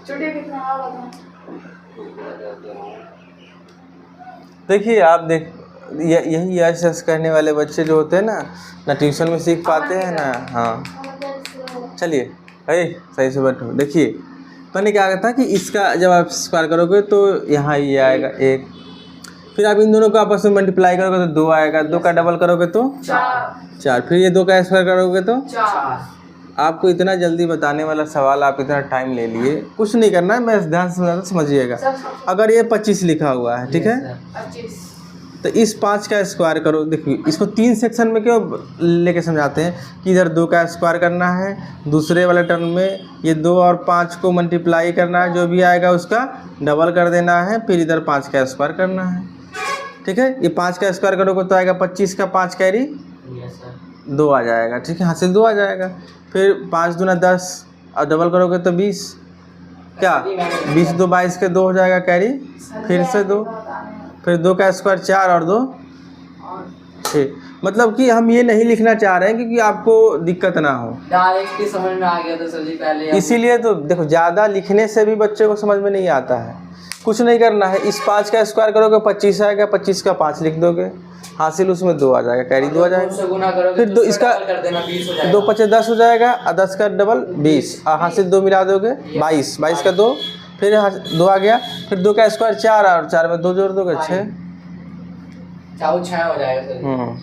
छुट्टी कितना आ बता। देखिए आप यही यस करने वाले बच्चे जो होते हैं ना ट्यूशन में सीख पाते हैं ना। हाँ चलिए, अरे सही से बैठो। देखिए मैंने क्या कहा था कि इसका जब आप स्क्वायर करोगे तो यहाँ ये आएगा 1, फिर आप इन दोनों को आपस में मल्टीप्लाई करोगे तो 2 आएगा, 2 का डबल करोगे तो 4, फिर ये 2 का स्क्वायर करोगे तो 4। आपको इतना जल्दी बताने वाला सवाल आप इतना टाइम ले लिए, कुछ नहीं करना है, मैं ध्यान से समझिएगा। अगर ये 25 लिखा हुआ है, ठीक है, 25 तो इस 5 का स्क्वायर करो। देखिए इसको 3 सेक्शन में क्यों लेके समझाते हैं कि इधर 2 का स्क्वायर करना है, दूसरे वाले टर्म में ये 2 और 5 को मल्टीप्लाई करना है, जो भी आएगा उसका डबल कर देना है, फिर इधर 5 का स्क्वायर करना है। ठीक है, ये 5 का स्क्वायर करोगे तो आएगा 25 का 5 कैरी 2 आ जाएगा। ठीक है, हासिल 2 आ जाएगा। फिर 5 दूना 10 और डबल करोगे तो 20, क्या 20 2 22 के 2 हो जाएगा कैरी, फिर से 2, फिर 2 का स्क्वायर 4 और 2 6। मतलब कि हम ये नहीं लिखना चाह रहे हैं क्योंकि आपको दिक्कत ना हो, डायरेक्ट ही समझ में आ गया तो सर जी पहले। इसीलिए तो देखो ज़्यादा लिखने से भी बच्चे को समझ में नहीं आता है। कुछ नहीं करना है, इस 5 का स्क्वायर करोगे 25 आएगा, 25 का 5 लिख दोगे, हासिल उसमें 2 आ जाएगा, कैरी 2 आ जाएगा। फिर 2 इसका 2 5 10 हो जाएगा और 10 का डबल 20 और हासिल 2 मिला दोगे 22 का 2, फिर 2 आ गया, फिर 2 का स्क्वायर 4 और 4 में 2 जोड़ दोगे 6 हो जाएगा सर।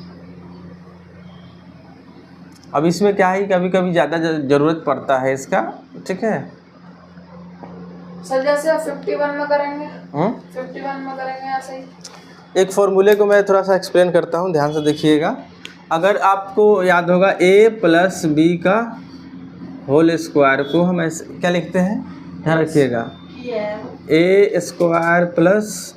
अब इसमें क्या है, कभी कभी ज़्यादा ज़रूरत पड़ता है इसका। ठीक है सर, जैसे 51 में करेंगे 51 में करेंगे ऐसे ही। एक फॉर्मूले को मैं थोड़ा सा एक्सप्लेन करता हूँ, ध्यान से देखिएगा। अगर आपको याद होगा a प्लस बी का होल स्क्वायर को हम ऐसे क्या लिखते हैं, ध्यान रखिएगा, a square plus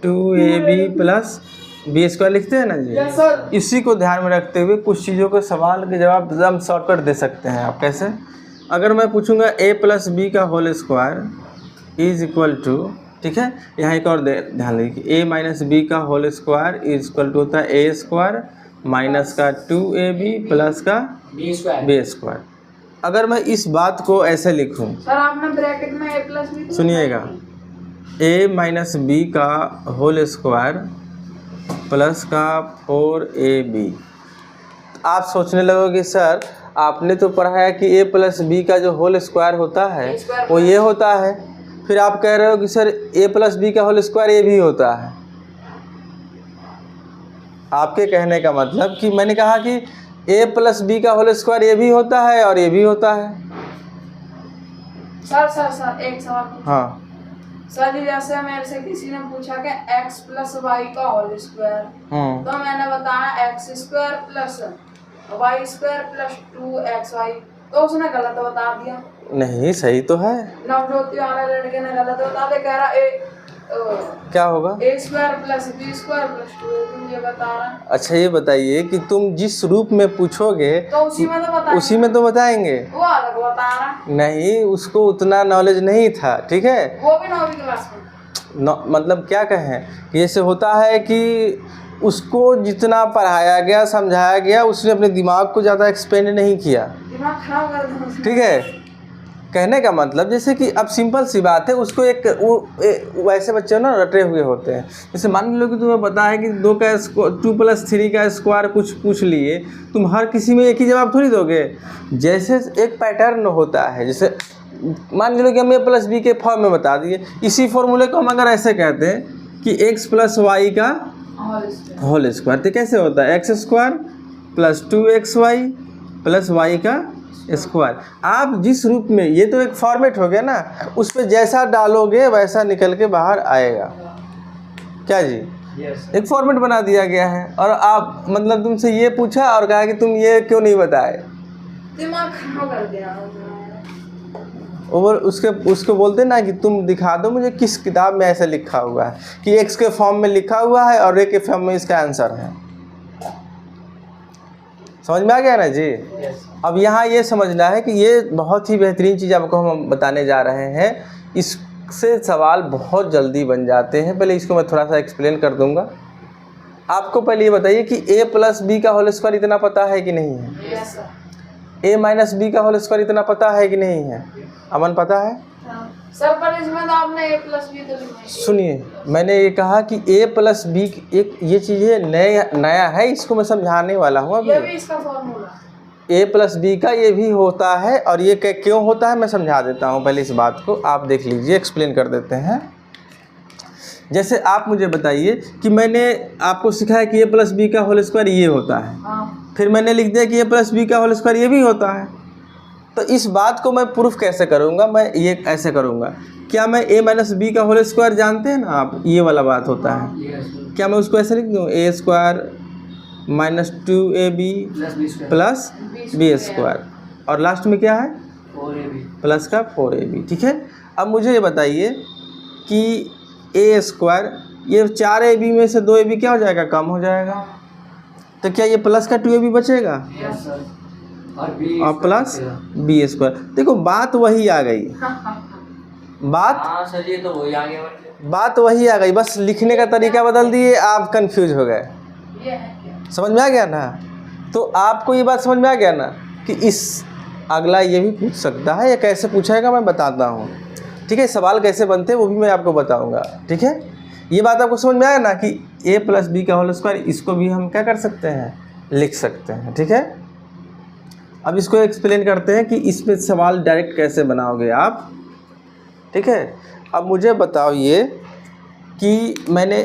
2ab plus B square लिखते हैं ना जी। Yes sir. इसी को ध्यान में रखते हुए कुछ चीज़ों के सवाल के जवाब एकदम शॉर्टकट दे सकते हैं आप। कैसे? अगर मैं पूछूंगा a प्लस बी का whole square is equal to, ठीक है, यहाँ एक और ध्यान देखिए, a माइनस बी का whole square is equal to होता है ए स्क्वायर माइनस का 2ab प्लस का बी स्क्वायर। अगर मैं इस बात को ऐसे लिखूं, सर आपने ब्रैकेट में a प्लस बी, सुनिएगा, a माइनस बी का होल स्क्वायर प्लस का 4ab। आप सोचने लगोगे सर आपने तो पढ़ा है कि a प्लस बी का जो होल स्क्वायर होता है वो ये होता है, फिर आप कह रहे हो कि सर a प्लस बी का होल स्क्वायर ये भी होता है। आपके कहने का मतलब कि मैंने कहा कि a प्लस बी का होल स्क्वायर ये भी होता है और ये भी होता है। सर एक सवाल पूछूं? हाँ सर जी जैसे मेरे से किसी ने पूछा कि x प्लस वाई का होल स्क्वायर, तो मैंने बताया X square plus Y square plus 2xy, तो उसने गलत बता दिया। नहीं सही तो है। नवज्योति वाले लड़के ने गलत बता दिया, कह रहा क्या होगा a square plus B square plus 2ab ये बता रहा है। अच्छा ये बताइए कि तुम जिस रूप में पूछोगे तो उसी में तो बताएंगे, उसी में तो बताएंगे। वो अलग बता रहा है। नहीं उसको उतना नॉलेज नहीं था, ठीक है, वो भी 9वीं क्लास में। मतलब क्या कहें कि ऐसे होता है कि उसको जितना पढ़ाया गया समझाया गया उसने अपने दिमाग को ज़्यादा एक्सपेंड नहीं किया, दिमाग खराब कर दिया उसने। ठीक है। कहने का मतलब जैसे कि अब सिंपल सी बात है, उसको वैसे बच्चे ना रटे हुए होते हैं। जैसे मान लो कि तुम्हें पता है कि 2 प्लस 3 का स्क्वायर कुछ पूछ लिए, तुम हर किसी में एक ही जवाब थोड़ी दोगे। जैसे एक पैटर्न होता है, जैसे मान लो कि हम a प्लस बी के फॉर्म में बता दिए, इसी फॉर्मूले को हम अगर ऐसे कहते हैं कि x प्लस वाई का होल स्क्वायर, तो कैसे होता है X square plus 2xy plus Y का स्क्वायर। आप जिस रूप में, ये तो एक फॉर्मेट हो गया ना, उस पर जैसा डालोगे वैसा निकल के बाहर आएगा। क्या जी एक फॉर्मेट बना दिया गया है। और आप मतलब तुमसे ये पूछा और कहा कि तुम ये क्यों नहीं बताए, दिमाग खराब कर दिया। और उसको बोलते ना कि तुम दिखा दो मुझे किस किताब में ऐसा लिखा हुआ है कि x के फॉर्म में लिखा हुआ है और a के फॉर्म में इसका आंसर है। समझ में आ गया ना जी। अब यहाँ ये समझना है कि ये बहुत ही बेहतरीन चीज़ आपको हम बताने जा रहे हैं, इससे सवाल बहुत जल्दी बन जाते हैं। पहले इसको मैं थोड़ा सा एक्सप्लेन कर दूंगा। आपको पहले ये बताइए कि a प्लस बी का होल स्क्वायर इतना पता है कि नहीं है? Yes sir. a minus B का होल स्क्वायर इतना पता है कि नहीं है? अमन पता है? सर पर इसमें तो आपने a प्लस बी तो लिखा है। सुनिए मैंने ये कहा कि a प्लस बी एक ये चीज़ें नया है, इसको मैं समझाने वाला हूँ अभी। ये भी इसका फॉर्मूला a प्लस बी का ये भी होता है और ये क्यों होता है मैं समझा देता हूँ। पहले इस बात को आप देख लीजिए, एक्सप्लेन कर देते हैं। जैसे आप मुझे बताइए कि मैंने आपको सिखाया कि a प्लस बी का होल स्क्वायर ये होता है, फिर मैंने लिख दिया कि a प्लस बी का होल स्क्वायर ये भी होता है। तो इस बात को मैं प्रूफ कैसे करूँगा? मैं ये ऐसे करूँगा, क्या मैं a माइनस बी का होल स्क्वायर जानते हैं ना आप, ये वाला बात होता है, क्या मैं उसको ऐसे लिख दूँ a square minus 2ab plus B square और लास्ट में क्या है 4ab प्लस का 4ab, ठीक है। अब मुझे ये बताइए कि a स्क्वायर ये 4ab में से 2ab क्या हो जाएगा, कम हो जाएगा, तो क्या ये प्लस का 2ab बचेगा और प्लस बी स्क्वायर। देखो बात वही आ गई, बात हाँ सर ये तो वही आ गया, बात वही आ गई, बस लिखने का तरीका बदल दिए, आप कंफ्यूज हो गए। ये है क्या? समझ में आ गया ना? तो आपको ये बात समझ में आ गया ना कि इस अगला ये भी पूछ सकता है, या कैसे पूछेगा मैं बताता हूँ, ठीक है। सवाल कैसे बनते हैं वो भी मैं आपको बताऊँगा, ठीक है। ये बात आपको समझ में आया ना कि a प्लस बी का होल स्क्वायर, इसको भी हम क्या कर सकते हैं, लिख सकते हैं, ठीक है। अब इसको एक्सप्लेन करते हैं कि इसमें सवाल डायरेक्ट कैसे बनाओगे आप, ठीक है। अब मुझे बताओ ये कि मैंने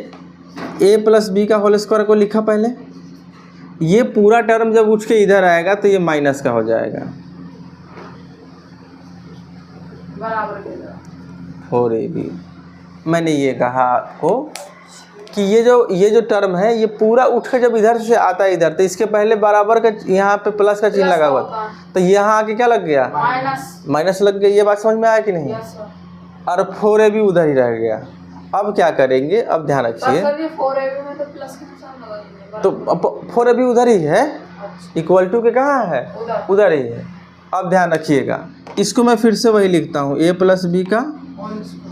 a प्लस बी का होल स्क्वायर को लिखा पहले, ये पूरा टर्म जब उठ के इधर आएगा तो ये माइनस का हो जाएगा बराबर के 4ab। मैंने ये कहा आपको कि ये जो टर्म है ये पूरा उठ के जब इधर से आता है इधर, तो इसके पहले बराबर का यहाँ पे प्लस का चिन्ह लगा हुआ था, तो यहाँ आके क्या लग गया, माइनस लग गया। ये बात समझ में आया कि नहीं? Yes sir. और 4ab उधर ही रह गया। अब क्या करेंगे, अब ध्यान रखिए, सर ये 4ab में तो प्लस का निशान लगा ही नहीं, तो 4ab उधर ही है, इक्वल टू के कहाँ है, उधर। उधर ही है। अब ध्यान रखिएगा, इसको मैं फिर से वही लिखता हूँ, a प्लस बी का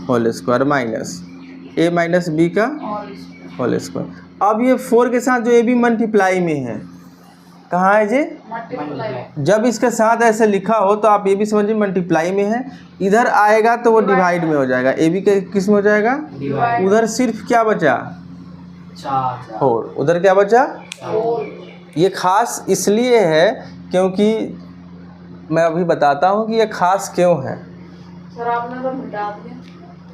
whole square minus a minus B का होल स्क्वायर। अब ये 4 के साथ जो ए बी मल्टीप्लाई में है, कहाँ है जी? मल्टीप्लाई। जब इसके साथ ऐसे लिखा हो तो आप ये भी समझिए मल्टीप्लाई में है, इधर आएगा तो वो डिवाइड में हो जाएगा। ए बी के किस में हो जाएगा? डिवाइड। उधर सिर्फ क्या बचा? 4। 4। उधर क्या बचा? ये खास इसलिए है क्योंकि मैं अभी बताता हूँ कि ये खास क्यों है। सर आपने तो मिटा दिया।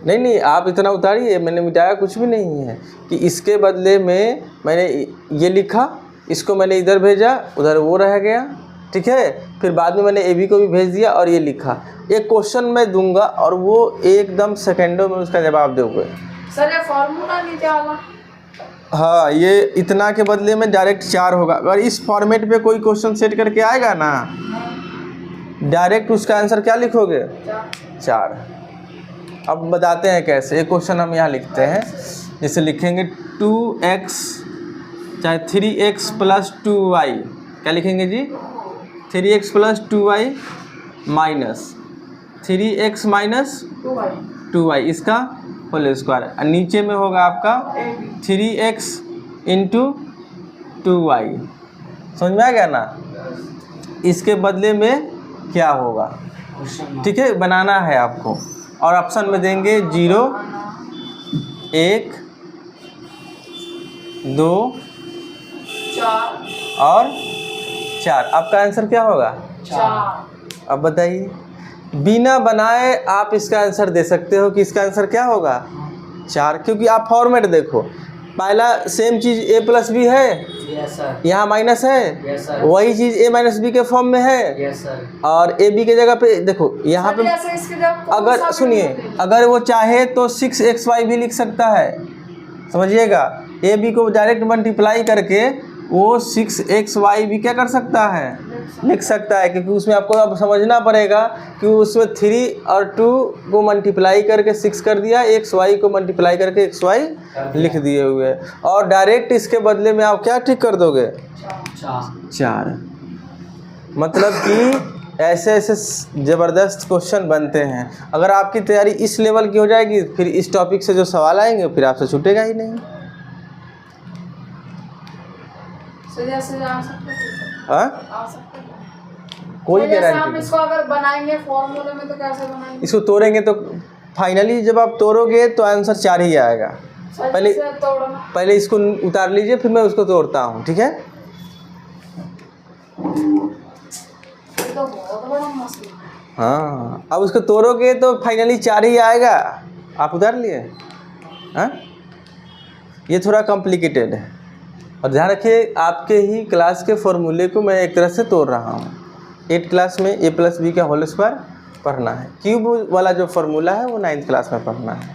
नहीं, आप इतना उतारिए, मैंने मिटाया कुछ भी नहीं है कि इसके बदले में मैंने ये लिखा, इसको मैंने इधर भेजा, उधर वो रह गया, ठीक है। फिर बाद में मैंने ए बी को भी भेज दिया और ये लिखा। एक क्वेश्चन मैं दूंगा और वो एकदम सेकंडों में उसका जवाब दोगे। सर ये फॉर्मूला नीचे आगा। हाँ, ये इतना के बदले में डायरेक्ट 4 होगा। अगर इस फॉर्मेट पे कोई क्वेश्चन सेट करके आएगा ना, डायरेक्ट उसका आंसर क्या लिखोगे? 4। अब बताते हैं कैसे। एक क्वेश्चन हम यहाँ लिखते हैं, जैसे लिखेंगे 2x चाहे 3x प्लस 2y, क्या लिखेंगे जी? 3x plus 2y minus 3x minus 2y, इसका होल स्क्वायर। और नीचे में होगा आपका 3x इंटू 2y। समझ में आ गया ना? इसके बदले में क्या होगा, ठीक है, बनाना है आपको। और ऑप्शन में देंगे 0, 1, 2 और 4। आपका आंसर क्या होगा? 4। अब बताइए, बिना बनाए आप इसका आंसर दे सकते हो कि इसका आंसर क्या होगा? 4। क्योंकि आप फॉर्मेट देखो, पहला सेम चीज़ a प्लस बी है, यस सर, यहाँ माइनस है, यस सर, वही चीज़ a माइनस बी के फॉर्म में है। यस सर, और ए बी के जगह पे देखो यहाँ पे, अगर सुनिए, अगर वो चाहे तो 6xy भी लिख सकता है, समझिएगा। ए बी को डायरेक्ट मल्टीप्लाई करके वो 6xy भी क्या कर सकता है? लिख सकता है। क्योंकि उसमें आपको अब समझना पड़ेगा कि उसमें 3 और 2 को मल्टीप्लाई करके 6 कर दिया, xy को मल्टीप्लाई करके xy लिख दिए हुए। और डायरेक्ट इसके बदले में आप क्या ठीक कर दोगे? 4। मतलब कि ऐसे ऐसे ज़बरदस्त क्वेश्चन बनते हैं। अगर आपकी तैयारी इस लेवल की हो जाएगी, फिर इस टॉपिक से जो सवाल आएंगे फिर आपसे छूटेगा ही नहीं। हाँ, कोई गारंटी इसको अगर बनाएंगे फॉर्मूले में तो कैसे बनाएंगे? इसको तोड़ेंगे तो फाइनली जब आप तोड़ोगे तो आंसर 4 ही आएगा। पहले इसको उतार लीजिए, फिर मैं उसको तोड़ता हूँ, ठीक है। तो बहुत बड़ा मसला। हाँ, अब उसको तोड़ोगे तो फाइनली 4 ही आएगा। आप उतार लिए? हाँ, ये थोड़ा कॉम्प्लिकेटेड है। और ध्यान रखिए, आपके ही क्लास के फॉर्मूले को मैं एक तरह से तोड़ रहा हूँ। 8th क्लास में a प्लस बी का होल स्क्वायर पढ़ना है। क्यूब वाला जो फॉर्मूला है वो 9th क्लास में पढ़ना है।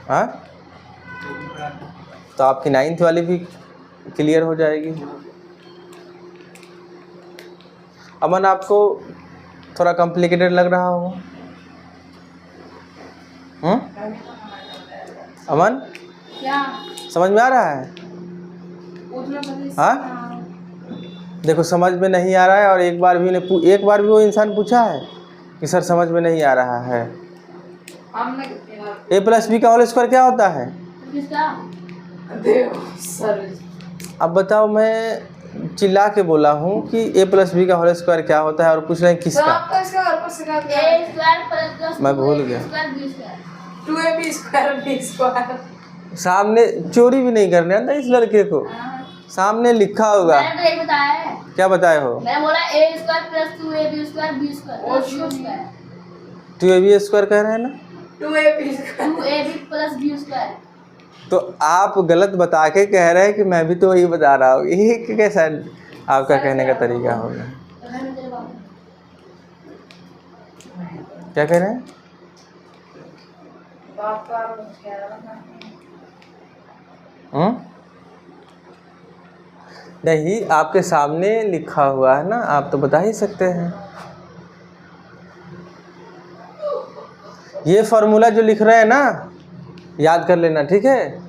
हाँ, तो आपकी 9th वाली भी क्लियर हो जाएगी। अमन, आपको थोड़ा कॉम्प्लिकेटेड लग रहा हो? अमन, क्या समझ में आ रहा है? हाँ, देखो समझ में नहीं आ रहा है। और एक बार भी वो इंसान पूछा है कि सर समझ में नहीं आ रहा है। a प्लस बी का होल स्क्वायर क्या होता है? अब बताओ, मैं चिल्ला के बोला हूँ कि a प्लस बी का होल स्क्वायर क्या होता है और पूछ रहे हैं किसका? मैं भूल गया। 2ab²b²। सामने चोरी भी नहीं करने आता इस लड़के को, सामने लिखा होगा। मैंने तो यही बताया है। क्या बताए हो? मैंने बोला a² + 2ab² b²। 2ab square कह रहे हैं ना? 2ab² 2ab + b²। तो आप गलत बता के कह रहे हैं कि मैं भी तो वही बता रहा हूँ। ये कैसा आपका कहने का तरीका होगा? क्या कह रहे हैं? नहीं, आपके सामने लिखा हुआ है ना, आप तो बता ही सकते हैं। ये फॉर्मूला जो लिख रहे हैं ना, याद कर लेना, ठीक है।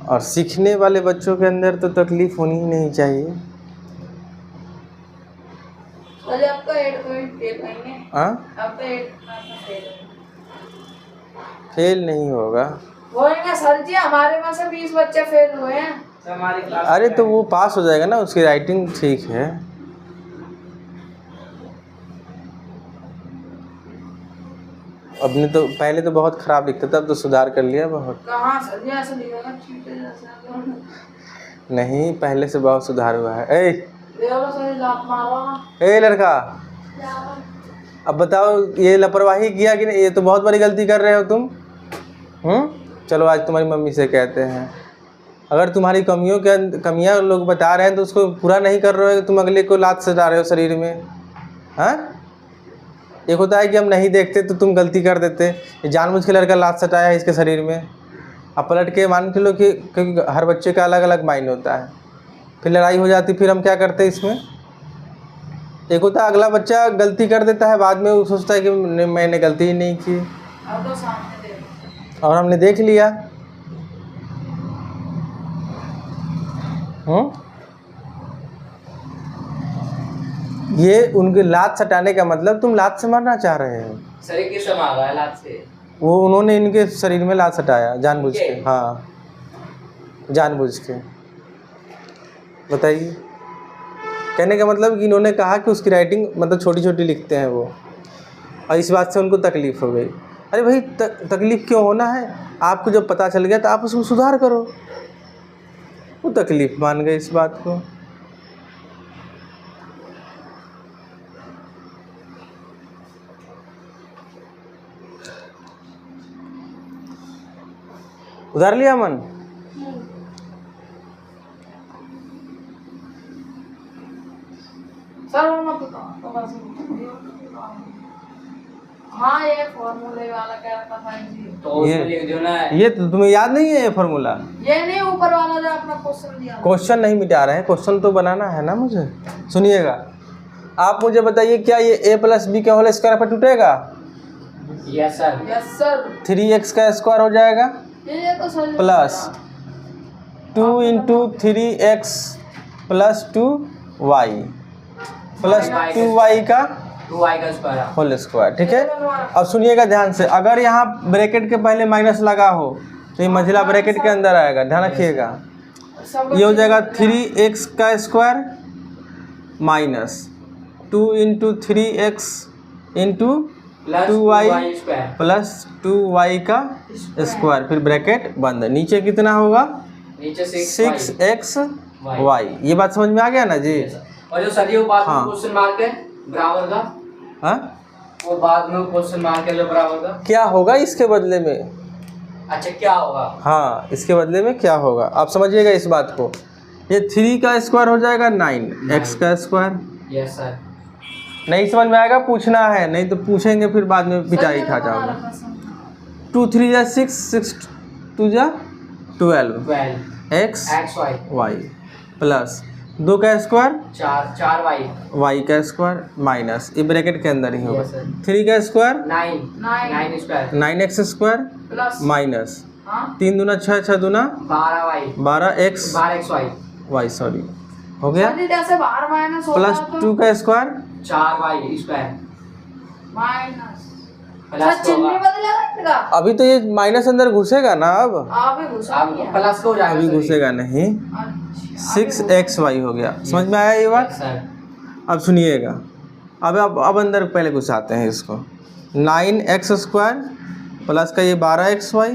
और सीखने वाले बच्चों के अंदर तो तकलीफ होनी ही नहीं चाहिए। चलिए अब तो 8 को ही फेल होंगे। हाँ, अब तो 8 में फेल होंगे। फेल नहीं होगा। होएंगे सर जी, हमारे में से 20 बच्चे फेल हुए हैं। हमारी क्लास अरे तो वो पास हो जाएगा ना, उसकी राइटिंग ठीक है। अपने तो पहले तो बहुत खराब लिखता था, अब तो सुधार कर लिया बहुत। कहाँ सर जी ऐसे लिखेगा चीटे जैसे। नहीं, पहले से बहुत सुधार हुआ है। ए देखो सर लात मारो। ए लड़का, अब बताओ ये लापरवाही किया कि नहीं? ये तो बहुत बड़ी गलती कर रहे हो तुम। चलो आज तुम्हारी मम्मी से कहते हैं, अगर तुम्हारी कमियां लोग बता रहे हैं तो उसको पूरा नहीं कर रहे हो, तुम अगले को लात सटा रहे हो शरीर में। हाँ, एक होता है कि हम नहीं देखते तो तुम गलती कर देते, ये जानबूझ के लड़का लात सटाया है इसके शरीर में। अब पलट के मान के लो कि क्योंकि हर बच्चे का अलग अलग माइंड होता है, फिर लड़ाई हो जाती, फिर हम क्या करते हैं इसमें। एक होता है अगला बच्चा गलती कर देता है, बाद में वो सोचता है कि मैंने गलती ही नहीं की, अब तो सामने देखो। और हमने देख लिया। ये उनके लात सटाने का मतलब तुम लात से मारना चाह रहे हो। शरीर की समागा है लात से। वो उन्होंने इनके शरीर में लात सटाया जानबूझ के। हाँ, जानबूझ के। बताइए, कहने का मतलब कि इन्होंने कहा कि उसकी राइटिंग मतलब छोटी छोटी लिखते हैं वो, और इस बात से उनको तकलीफ़ हो गई। अरे भाई तकलीफ़ क्यों होना है? आपको जब पता चल गया तो आप उसको सुधार करो। वो तकलीफ़ मान गए इस बात को। उधार लिया मन। सर वो मत बताओ तो बस। हाँ ये फॉर्मूले वाला कह रहा था जी। तो उसमें लिख दो ना। ये तो तुम्हें याद नहीं है ये फार्मूला? ये नहीं ऊपर वाला जो अपना क्वेश्चन दिया। क्वेश्चन नहीं मिटा रहे हैं, क्वेश्चन तो बनाना है ना मुझे। सुनिएगा, आप मुझे बताइए क्या ये a प्लस बी का होल स्क्वायर पर टूटेगा? Yes sir. Yes sir. 3x का स्क्वायर हो जाएगा ये तो sir plus 2 × 3x plus 2y plus 2y का 2y का स्क्वायर। Whole square. ठीक है, अब सुनिएगा ध्यान से, अगर यहाँ ब्रैकेट के पहले माइनस लगा हो तो ये मंझला ब्रैकेट के अंदर आएगा, ध्यान रखिएगा। ये हो जाएगा 3x का square minus 2 × 3x × 2y plus 2y का स्क्वायर, फिर ब्रैकेट बंद। नीचे कितना होगा? नीचे 6xy। ये बात समझ में आ गया ना जी? और जो सर वो बाद में हाँ। क्वेश्चन मार्क है बराबर का, हाँ, वो बाद में क्वेश्चन मार्क है जो बराबर का क्या होगा इसके बदले में? अच्छा क्या होगा? हाँ, इसके बदले में क्या होगा आप समझिएगा इस बात को। ये 3 का स्क्वायर हो जाएगा 9x का स्क्वायर। Yes sir. नहीं समझ में आएगा पूछना है, नहीं तो पूछेंगे फिर बाद में पिटाई खा जाओगे। 2 3 जा 6, 6 2 जा 12 x y प्लस 2 का स्क्वायर 4y y का स्क्वायर माइनस, ये ब्रैकेट के अंदर ही होगा। Yes, sir. 3 का square 9 square 9x square plus minus हाँ 3 दूना 6, 6 दूना 12y 12xy सॉरी हो गया। सर जी जैसे बाहर माइनस होगा प्लस तो 2 का square 4y square minus plus sir चिन्ह बदलेगा इनका। अभी तो ये माइनस अंदर घुसेगा ना, अब आप ही घुसा अब दिया। प्लस हो जाएगा अभी सर। घुसेगा नहीं। अच्छा, 6xy हो गया, समझ में आया ये बात? Yes, sir. अब सुनिएगा, अब अंदर पहले घुसाते हैं इसको। 9x स्क्वायर प्लस का ये 12xy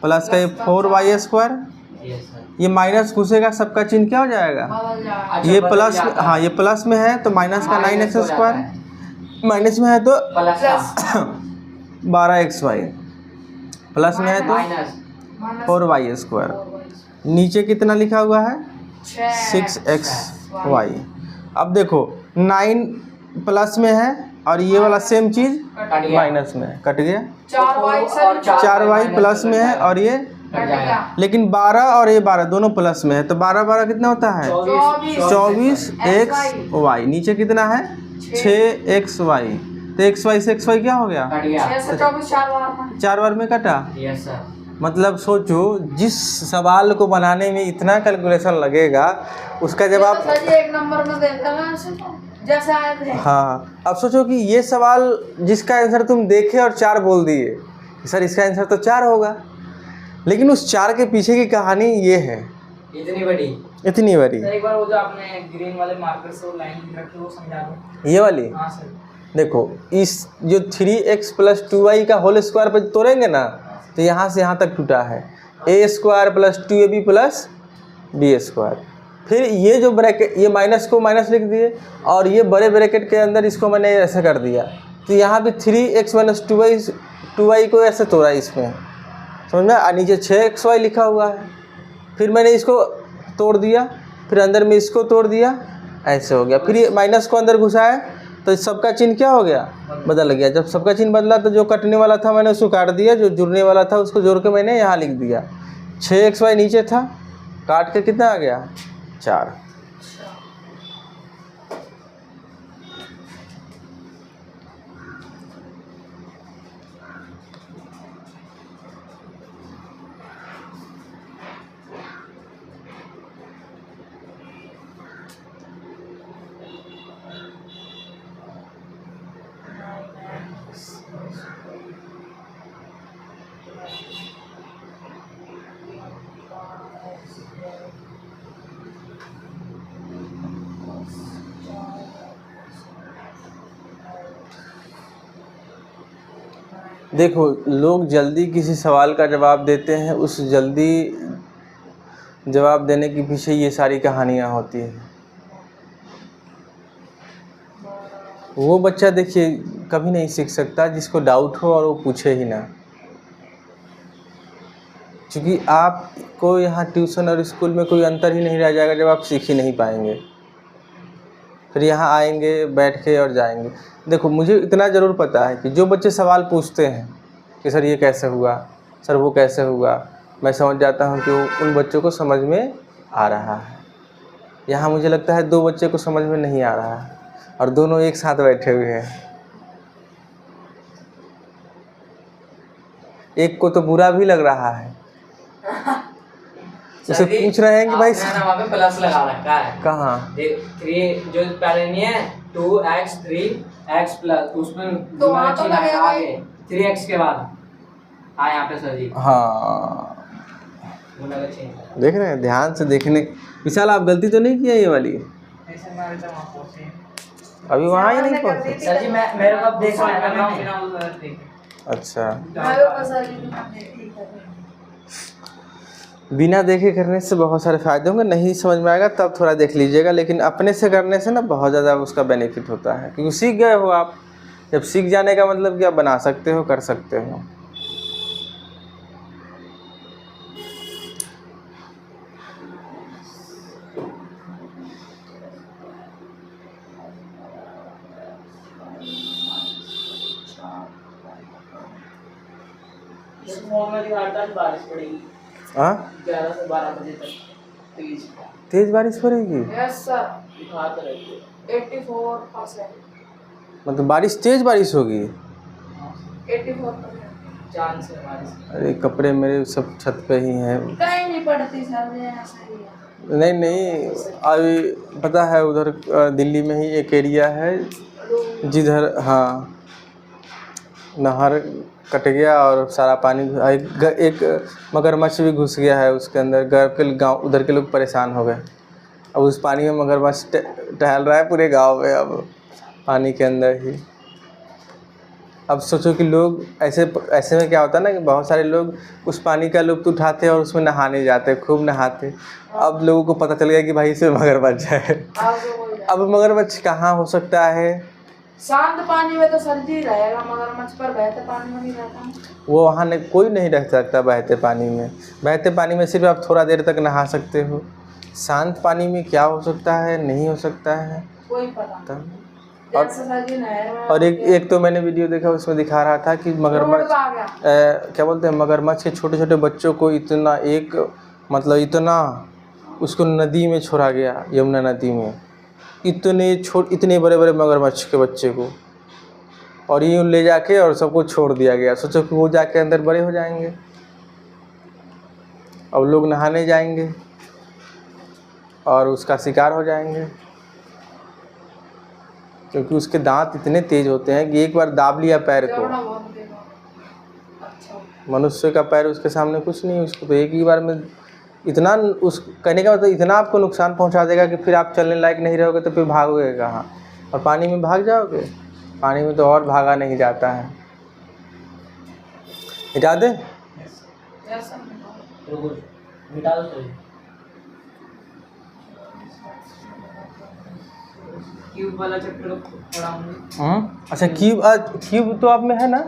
प्लस का ये 4y स्क्वायर, Yes, सर। ये माइनस घुसेगा, सबका चिन्ह क्या हो जाएगा? बदल जाएगा। अच्छा, ये बदल प्लस, जाता है। हाँ ये प्लस में है तो माइनस का माइनस 9x हो जाता स्क्वायर, है। माइनस में है तो प्लस का 12xy, प्लस में है तो माइनस 4y स्क्वायर। नीचे कितना लिखा हुआ है? 6xy। अब देखो 9 प्लस में है और ये वाला सेम चीज़ कट गया। माइनस में है, कट गया। 4y और 4y प्लस में है और ये, कट जाएगा। लेकिन 12 और ये 12 दोनों प्लस में है तो 12 12 कितना होता है? 24xy। नीचे कितना है? 6xy। तो xy से xy क्या हो गया? कट गया। 6 से 24 4 बार में 4 बार में कटा। Yes sir. मतलब सोचो, जिस सवाल को बनाने में इतना कैलकुलेशन लगेगा उसका जवाब। ये तो सर जी एक नंबर में देता है ऐसे तो, जैसे आए थे। हाँ, अब सोचो कि ये सवाल जिसका आंसर तुम देखे और 4 बोल दिए, सर इसका आंसर तो 4 होगा, लेकिन उस 4 के पीछे की कहानी ये है, इतनी बड़ी। इतनी बड़ी। एक बार वो जो आपने ग्रीन वाले मार्कर से वो लाइन रखी वो समझा दो। ये वाली हाँ सर। देखो, इस जो 3x + 2y का होल स्क्वायर पे तोड़ेंगे ना, तो यहाँ से यहाँ तक टूटा है a² + 2ab + b²। फिर ये जो ब्रैकेट, ये माइनस को माइनस लिख दिए, और ये बड़े ब्रैकेट के अंदर इसको मैंने ऐसे कर दिया, तो यहाँ भी 3x - 2y को ऐसे तोड़ा इसमें, समझ में। और नीचे 6xy लिखा हुआ है, फिर मैंने इसको तोड़ दिया, फिर अंदर में इसको तोड़ दिया, ऐसे हो गया। फिर ये माइनस को अंदर घुसाया तो सबका चिन्ह क्या हो गया, बदल गया। जब सबका चिन्ह बदला तो जो कटने वाला था मैंने उसको काट दिया, जो जुड़ने वाला था उसको जोड़ के मैंने यहाँ लिख दिया। 6xy नीचे था, काट के कितना आ गया, 4। देखो, लोग जल्दी किसी सवाल का जवाब देते हैं, उस जल्दी जवाब देने के पीछे ये सारी कहानियाँ होती हैं। वो बच्चा देखिए कभी नहीं सीख सकता जिसको डाउट हो और वो पूछे ही ना, क्योंकि आपको यहाँ ट्यूशन और स्कूल में कोई अंतर ही नहीं रह जाएगा जब आप सीख ही नहीं पाएंगे। फिर यहाँ आएंगे, बैठ के और जाएंगे। देखो, मुझे इतना ज़रूर पता है कि जो बच्चे सवाल पूछते हैं कि सर ये कैसे हुआ, सर वो कैसे हुआ, मैं समझ जाता हूँ कि वो उन बच्चों को समझ में आ रहा है। यहाँ मुझे लगता है 2 बच्चे को समझ में नहीं आ रहा है और दोनों एक साथ बैठे हुए हैं। एक को तो बुरा भी लग रहा है, उसे पूछ रहे हैं कि भाई वहाँ पे प्लस लगा रखा है। कहाँ? 3 जो पहले नहीं है 2x 3x प्लस, उसमें तो वहाँ तो लगेगा आगे 3x के बाद। हाँ यहाँ पे सर जी। हाँ, देख रहे हैं, ध्यान से देखने। विशाल, आप गलती तो नहीं किया ये वाली? अभी वहाँ ही नहीं पहुँचे सर जी। मैं मेरे को अब देख रहा हूँ। अच्छा, मैं बिना देखे करने से बहुत सारे फ़ायदे होंगे। नहीं समझ में आएगा तब थोड़ा देख लीजिएगा, लेकिन अपने से करने से ना बहुत ज़्यादा उसका बेनिफिट होता है, क्योंकि सीख गए हो आप। जब सीख जाने का मतलब कि आप बना सकते हो, कर सकते हो। बारिश पड़ेगी। हाँ, 11 से 12 बजे तक तेज बारिश पड़ेगी? Yes sir, 84%। मतलब बारिश, तेज बारिश होगी? 84% चांस है बारिश। अरे कपड़े मेरे सब छत पे ही हैं। कहीं नहीं पड़ती सर, ऐसा ही है। नहीं, अभी पता है उधर दिल्ली में ही एक एरिया है जिधर, हाँ, नहर कट गया और सारा पानी, एक मगरमच्छ भी घुस गया है उसके अंदर। गाँव उधर के लोग परेशान हो गए। अब उस पानी में मगरमच्छ टहल रहा है पूरे गांव में, अब पानी के अंदर ही। अब सोचो कि लोग ऐसे में क्या होता है ना कि बहुत सारे लोग उस पानी का लुत्फ़ उठाते हैं और उसमें नहाने जाते हैं, खूब नहाते। अब लोगों को पता चल गया कि भाई इसमें मगरमच्छ है। अब मगरमच्छ कहाँ हो सकता है? शांत पानी में तो सर जी रहेगा मगरमच्छ, पर बहते पानी में नहीं रहता। वो वहाँ कोई नहीं रह सकता बहते पानी में। बहते पानी में सिर्फ आप थोड़ा देर तक नहा सकते हो। शांत पानी में क्या हो सकता है, नहीं हो सकता है, कोई पता नहीं। और एक तो मैंने वीडियो देखा, उसमें दिखा रहा था कि मगरमच्छ, क्या बोलते हैं, मगरमच्छ के छोटे छोटे बच्चों को इतना उसको नदी में छोड़ा गया, यमुना नदी में। इतने बड़े बड़े मगरमच्छ के बच्चे को, और यूँ ले जाके और सबको छोड़ दिया गया। सोचो कि वो जाके अंदर बड़े हो जाएंगे। अब लोग नहाने जाएंगे और उसका शिकार हो जाएंगे, क्योंकि उसके दांत इतने तेज होते हैं कि एक बार दाब लिया पैर को, जबड़ा बहुत देगा। अच्छा मनुष्य का पैर उसके सामने कुछ नहीं, उसको तो एक ही बार में इतना, उस कहने का मतलब इतना आपको नुकसान पहुंचा देगा कि फिर आप चलने लायक नहीं रहोगे, तो फिर भागोगे कहाँ? और पानी में भाग जाओगे? पानी में तो और भागा नहीं जाता है। मिटा दे? ऐसा नहीं। रुको, मिटा दो सही। क्यूब वाला चैप्टर पढ़ा हमने। अच्छा क्यूब, क्यूब तो आप में है ना?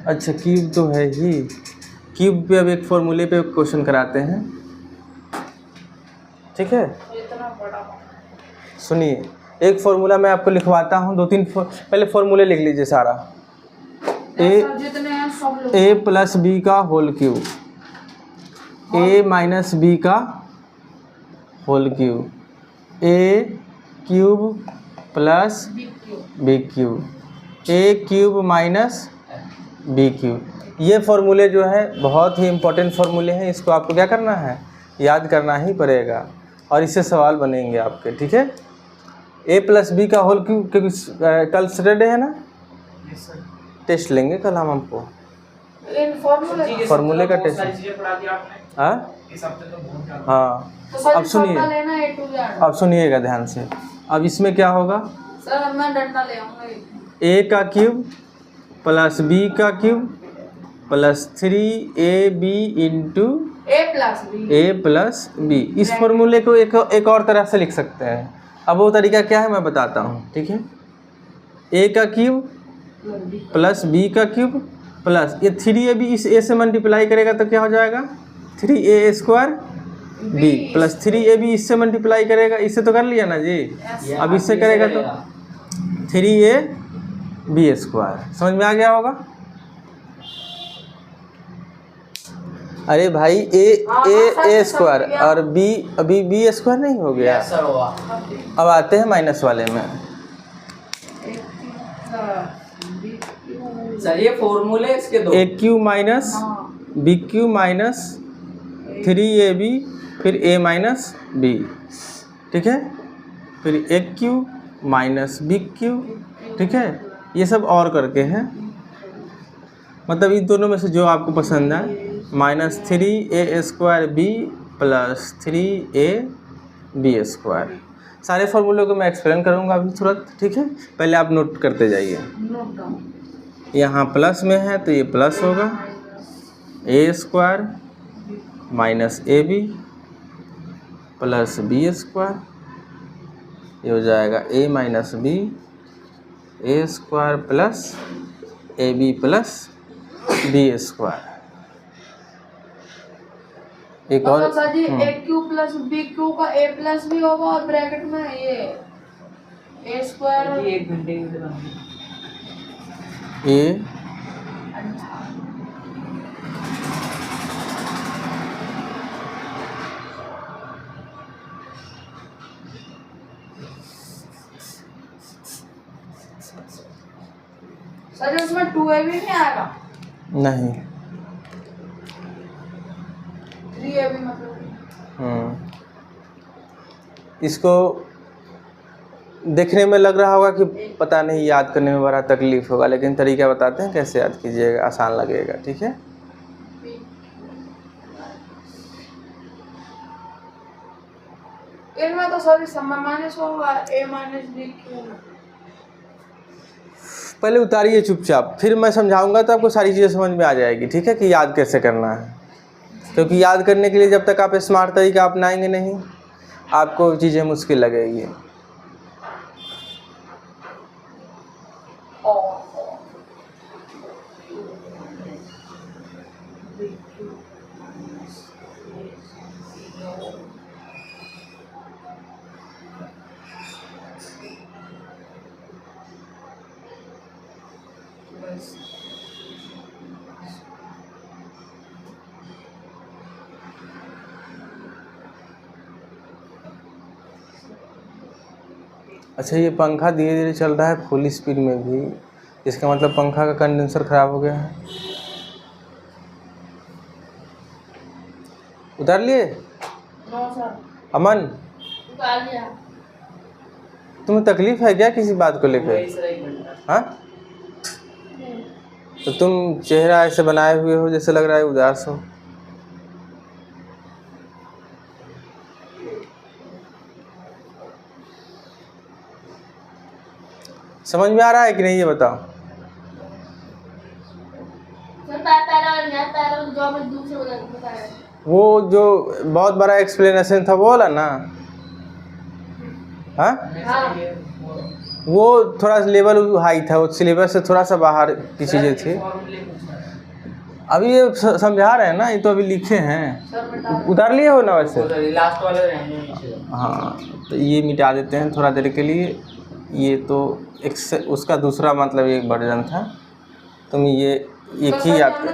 अच्छा क्यूब तो है ही। क्यूब पे अब एक फॉर्मूले पे क्वेश्चन कराते हैं, ठीक है? इतना बड़ा सुनिए, एक फॉर्मूला मैं आपको लिखवाता हूँ, 2-3 पहले फॉर्मूले लिख लीजिए सारा। ऐसा जितने हैं सब लोग ए प्लस बी का whole cube, A minus B का whole cube, A cube plus B cube. B cube, A cube minus B cube. ये फॉर्मूले जो है बहुत ही इम्पोर्टेंट फॉर्मूले हैं, इसको आपको क्या करना है? याद करना ही पड़ेगा, और इससे सवाल बनेंगे आपके, ठीक है? ए प्लस बी का होल क्यूब, क्योंकि कल सैटरडे है ना, टेस्ट लेंगे कल हम हमको इन फॉर्मूले का टेस्ट। हाँ हाँ, तो सर अब सुनिए, लेना A to Z। अब सुनिएगा ध्यान से। अब इसमें क्या होगा? सर मैं डंडा ले आऊंगा। ए का क्यूब प्लस बी का cube plus 3ab into A plus B. इस फॉर्मूले को एक और तरह से लिख सकते हैं। अब वो तरीका क्या है मैं बताता हूँ, ठीक है? ए का क्यूब प्लस बी का क्यूब प्लस ये 3ab इस ए से मल्टीप्लाई करेगा तो क्या हो जाएगा? 3a square B plus 3ab इससे मल्टीप्लाई करेगा, इससे तो कर लिया ना जी, अब इससे करेगा तो 3ab स्क्वायर। समझ में आ गया होगा? अरे भाई ए स्क्वायर और बी, अभी बी स्क्वायर नहीं हो गया? अब आते हैं माइनस वाले में। सर ये फॉर्मूले इसके दो, A cube minus B cube minus 3ab फिर a माइनस बी, ठीक है? फिर A cube minus B cube, ठीक है? ये सब और करके हैं, मतलब इन दोनों में से जो आपको पसंद है। Minus 3a square B plus 3ab square. सारे फार्मूलों को मैं एक्सप्लेन करूँगा अभी तुरंत, ठीक है? पहले आप नोट करते जाइए। यहाँ प्लस में है तो ये प्लस होगा, A square minus A B plus B square, ये हो जाएगा A minus B, A square plus A B plus B square. एक और sir ji A cube plus B cube का ए प्लस भी होगा और ब्रैकेट में ये ए स्क्वायर। ये 1 घंटे में बन ए सर उसमें 2a भी नहीं आएगा? नहीं, 3a भी मतलब। इसको देखने में लग रहा होगा कि पता नहीं, याद करने में बड़ा तकलीफ होगा, लेकिन तरीका बताते हैं कैसे याद कीजिएगा, आसान लगेगा, ठीक है? इनमें तो सर समय माइनस होगा, a माइनस बी क्यू। पहले उतारिए चुपचाप, फिर मैं समझाऊंगा तो आपको सारी चीज़ें समझ में आ जाएगी, ठीक है? कि याद कैसे करना है, क्योंकि याद करने के लिए जब तक आप स्मार्ट तरीका अपनाएंगे नहीं, आपको चीज़ें मुश्किल लगेगी। अच्छा, ये पंखा धीरे धीरे चल रहा है फुल स्पीड में भी, इसका मतलब पंखा का कंडेंसर ख़राब हो गया है। उतार लिए? No sir. अमन, उतार लिया। तुम्हें तकलीफ है क्या किसी बात को लेकर? वही सर एक मिनट। हाँ, तो तुम चेहरा ऐसे बनाए हुए हो जैसे लग रहा है उदास हो। समझ में आ रहा है कि नहीं ये बताओ? सर पहला और यहाँ पहला जो मैं दूसरे बता रहा हूँ। वो जो बहुत बड़ा एक्सप्लेनेशन था वो वाला ना? हाँ, वो थोड़ा लेवल हाई था, वो सिलेबस से थोड़ा सा बाहर की चीज़ें थी। अभी ये समझा रहे हैं ना, ये तो अभी लिखे हैं। उतार लिए हो ना वैसे? लास्ट वाले रहने नीचे। हाँ, तो ये मिटा देते हैं थोड़ा देर के लिए। ये तो एक से उसका दूसरा मतलब एक वर्जन था। तुम ये एक ही याद कर,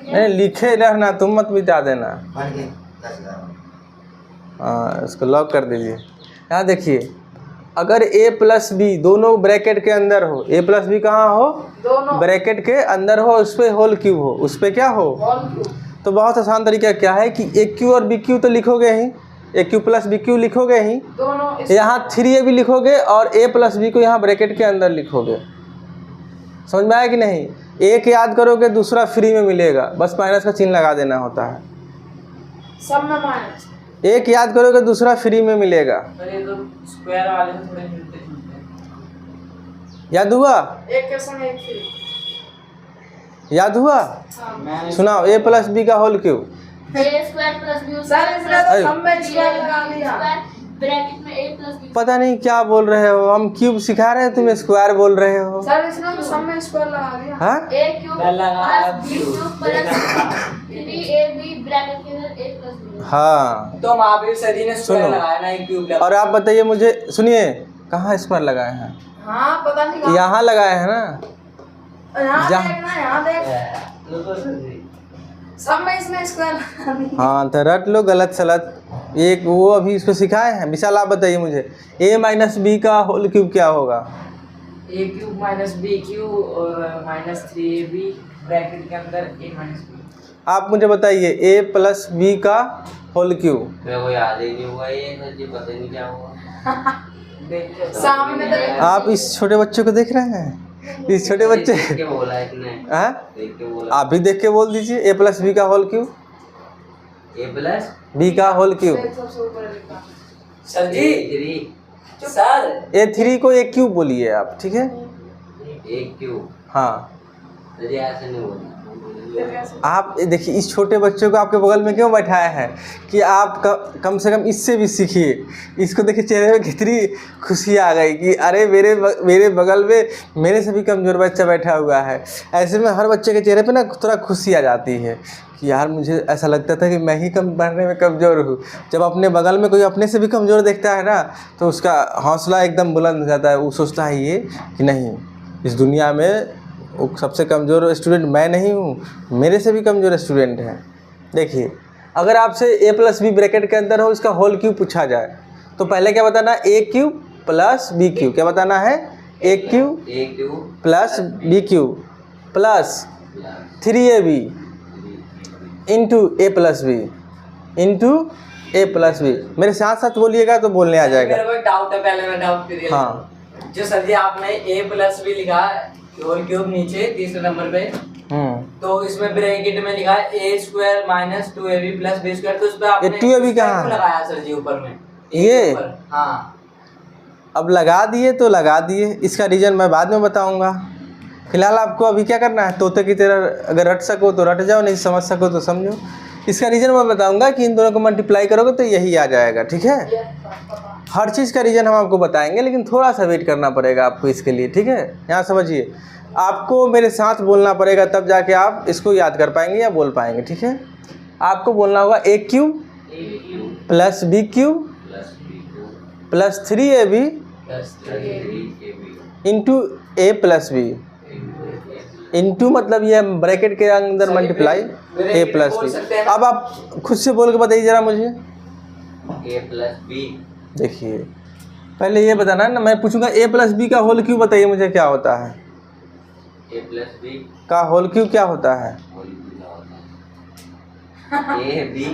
नहीं लिखे रहना, तुम मत मिटा देना। हाँ, इसको लॉक कर दीजिए। यहाँ देखिए, अगर a प्लस बी दोनों ब्रैकेट के अंदर हो, a प्लस बी कहाँ हो? दोनों ब्रैकेट के अंदर हो, उस पर होल क्यूब हो, उस पर क्या हो? Whole cube. तो बहुत आसान तरीका क्या है कि ए क्यू और बी क्यू तो लिखोगे ही, A cube plus B cube लिखोगे ही, दोनों यहाँ 3a भी लिखोगे और a प्लस बी को यहाँ ब्रैकेट के अंदर लिखोगे। समझ में आया कि नहीं? एक याद करोगे दूसरा फ्री में मिलेगा, बस माइनस का चिन्ह लगा देना होता है। सब में माइनस। एक याद करोगे दूसरा फ्री में मिलेगा। ये तो स्क्वायर वाले से थोड़े मिलते जुलते हैं। याद हुआ? एक के संग एक फ्री। याद हुआ? हाँ। सुनाओ, a प्लस बी का whole cube. a square plus b sir इसने तो सब में स्क्वायर लगा दिया। ब्रैकेट में a प्लस b। पता नहीं क्या बोल रहे हो, हम क्यूब सिखा रहे हैं, तुम स्क्वायर बोल रहे हो। सर इसने तो सब में स्क्वायर लगा दिया। हाँ, a क्यूब मैं लगाया plus b cube plus 3ab bracket के अंदर a प्लस b। हाँ। तो वहाँ पे सर जी ने स्क्वायर सुनो। लगाया ना, एक क्यूब लगाया। और आप बताइए मुझे, सुनिए, कहाँ स्क्वायर लगाए हैं? हाँ पता नहीं कहाँ। यहाँ लगाए हैं ना? यहाँ जहाँ- देख ना, यहाँ देख। तो सर जी सब में इसने स्क्वायर लगा दिया। हाँ, तो रट लो गलत सलत। एक वो अभी इसको सिखाए हैं। विशाल आप बताइए मुझे, a माइनस बी का होल क्यूब क्या होगा? ए क्यूब माइनस बी क्यूब और माइनस 3ab ब्रैकेट के अंदर a माइनस बी। आप मुझे बताइए, a प्लस बी का होल क्यूब। मेरे को याद ही नहीं हुआ ये सर जी, पता नहीं क्या हुआ। देखिए सामने देख। आप इस छोटे बच्चे को देख रहे हैं? इस छोटे बच्चे, देख के बोला इसने, हाँ, देख के बोला। आप भी देख के बोल दीजिए, a प्लस बी का होल क्यूब, ए प्लस बी का होल क्यूब। सबसे ऊपर लिखा। सर जी 3 सर a3 को एक क्यूब बोलिए आप, ठीक है? एक क्यूब। हाँ, सर जी ऐसे नहीं बोलना। आप देखिए, इस छोटे बच्चे को आपके बगल में क्यों बैठाया है कि आप कम से कम इससे भी सीखिए। इसको देखिए चेहरे में कितनी खुशी आ गई कि अरे मेरे बगल में मेरे से भी कमज़ोर बच्चा बैठा हुआ है। ऐसे में हर बच्चे के चेहरे पे ना थोड़ा खुशी आ जाती है कि यार मुझे ऐसा लगता था कि मैं ही पढ़ने में कमज़ोर हूँ। जब अपने बगल में कोई अपने से भी कमज़ोर देखता है ना, तो उसका हौसला एकदम बुलंद हो जाता है। वो सोचता है ये कि नहीं, इस दुनिया में वो सबसे कमज़ोर स्टूडेंट मैं नहीं हूँ, मेरे से भी कमज़ोर स्टूडेंट हैं। देखिए, अगर आपसे a प्लस बी ब्रैकेट के अंदर हो, इसका होल क्यूब पूछा जाए तो पहले क्या बताना है? a cube plus B cube. क्या बताना है? a cube A cube plus B cube plus 3ab into a plus B into a plus B. मेरे साथ साथ बोलिएगा तो बोलने आ जाएगा। मेरे को एक डाउट है, पहले मैं डाउट क्लियर। हाँ, जो सर जी आपने a प्लस बी लिखा होल क्यूब नीचे तीसरे नंबर पे, तो इसमें ब्रैकेट में लिखा है a square minus 2ab plus b square, तो उस पे आपने 2ab कहाँ है? लगाया सर जी ऊपर में ये ऊपर। हाँ अब लगा दिए तो लगा दिए, इसका रीज़न मैं बाद में बताऊंगा। फिलहाल आपको अभी क्या करना है, तोते की तरह अगर रट सको तो रट जाओ, नहीं समझ सको तो समझो। इसका रीज़न मैं बताऊंगा कि इन दोनों को मल्टीप्लाई करोगे तो यही आ जाएगा, ठीक है? हर चीज़ का रीज़न हम आपको बताएंगे, लेकिन थोड़ा सा वेट करना पड़ेगा आपको इसके लिए, ठीक है? यहाँ समझिए, आपको मेरे साथ बोलना पड़ेगा, तब जाके आप इसको याद कर पाएंगे या बोल पाएंगे, ठीक है? आपको बोलना होगा a cube plus B cube plus B cube plus 3ab plus 3ab into a plus B. Into मतलब ये ब्रैकेट के अंदर मल्टीप्लाई a प्लस बी। अब आप खुद से बोल के बताइए ज़रा मुझे। ए प्लस बी। देखिए, पहले ये बताना है ना, मैं पूछूंगा a प्लस बी का होल क्यूब बताइए मुझे क्या होता है? ए प्लस बी का होल क्यूब क्या होता है? होल क्यूब क्या होता है? ए बी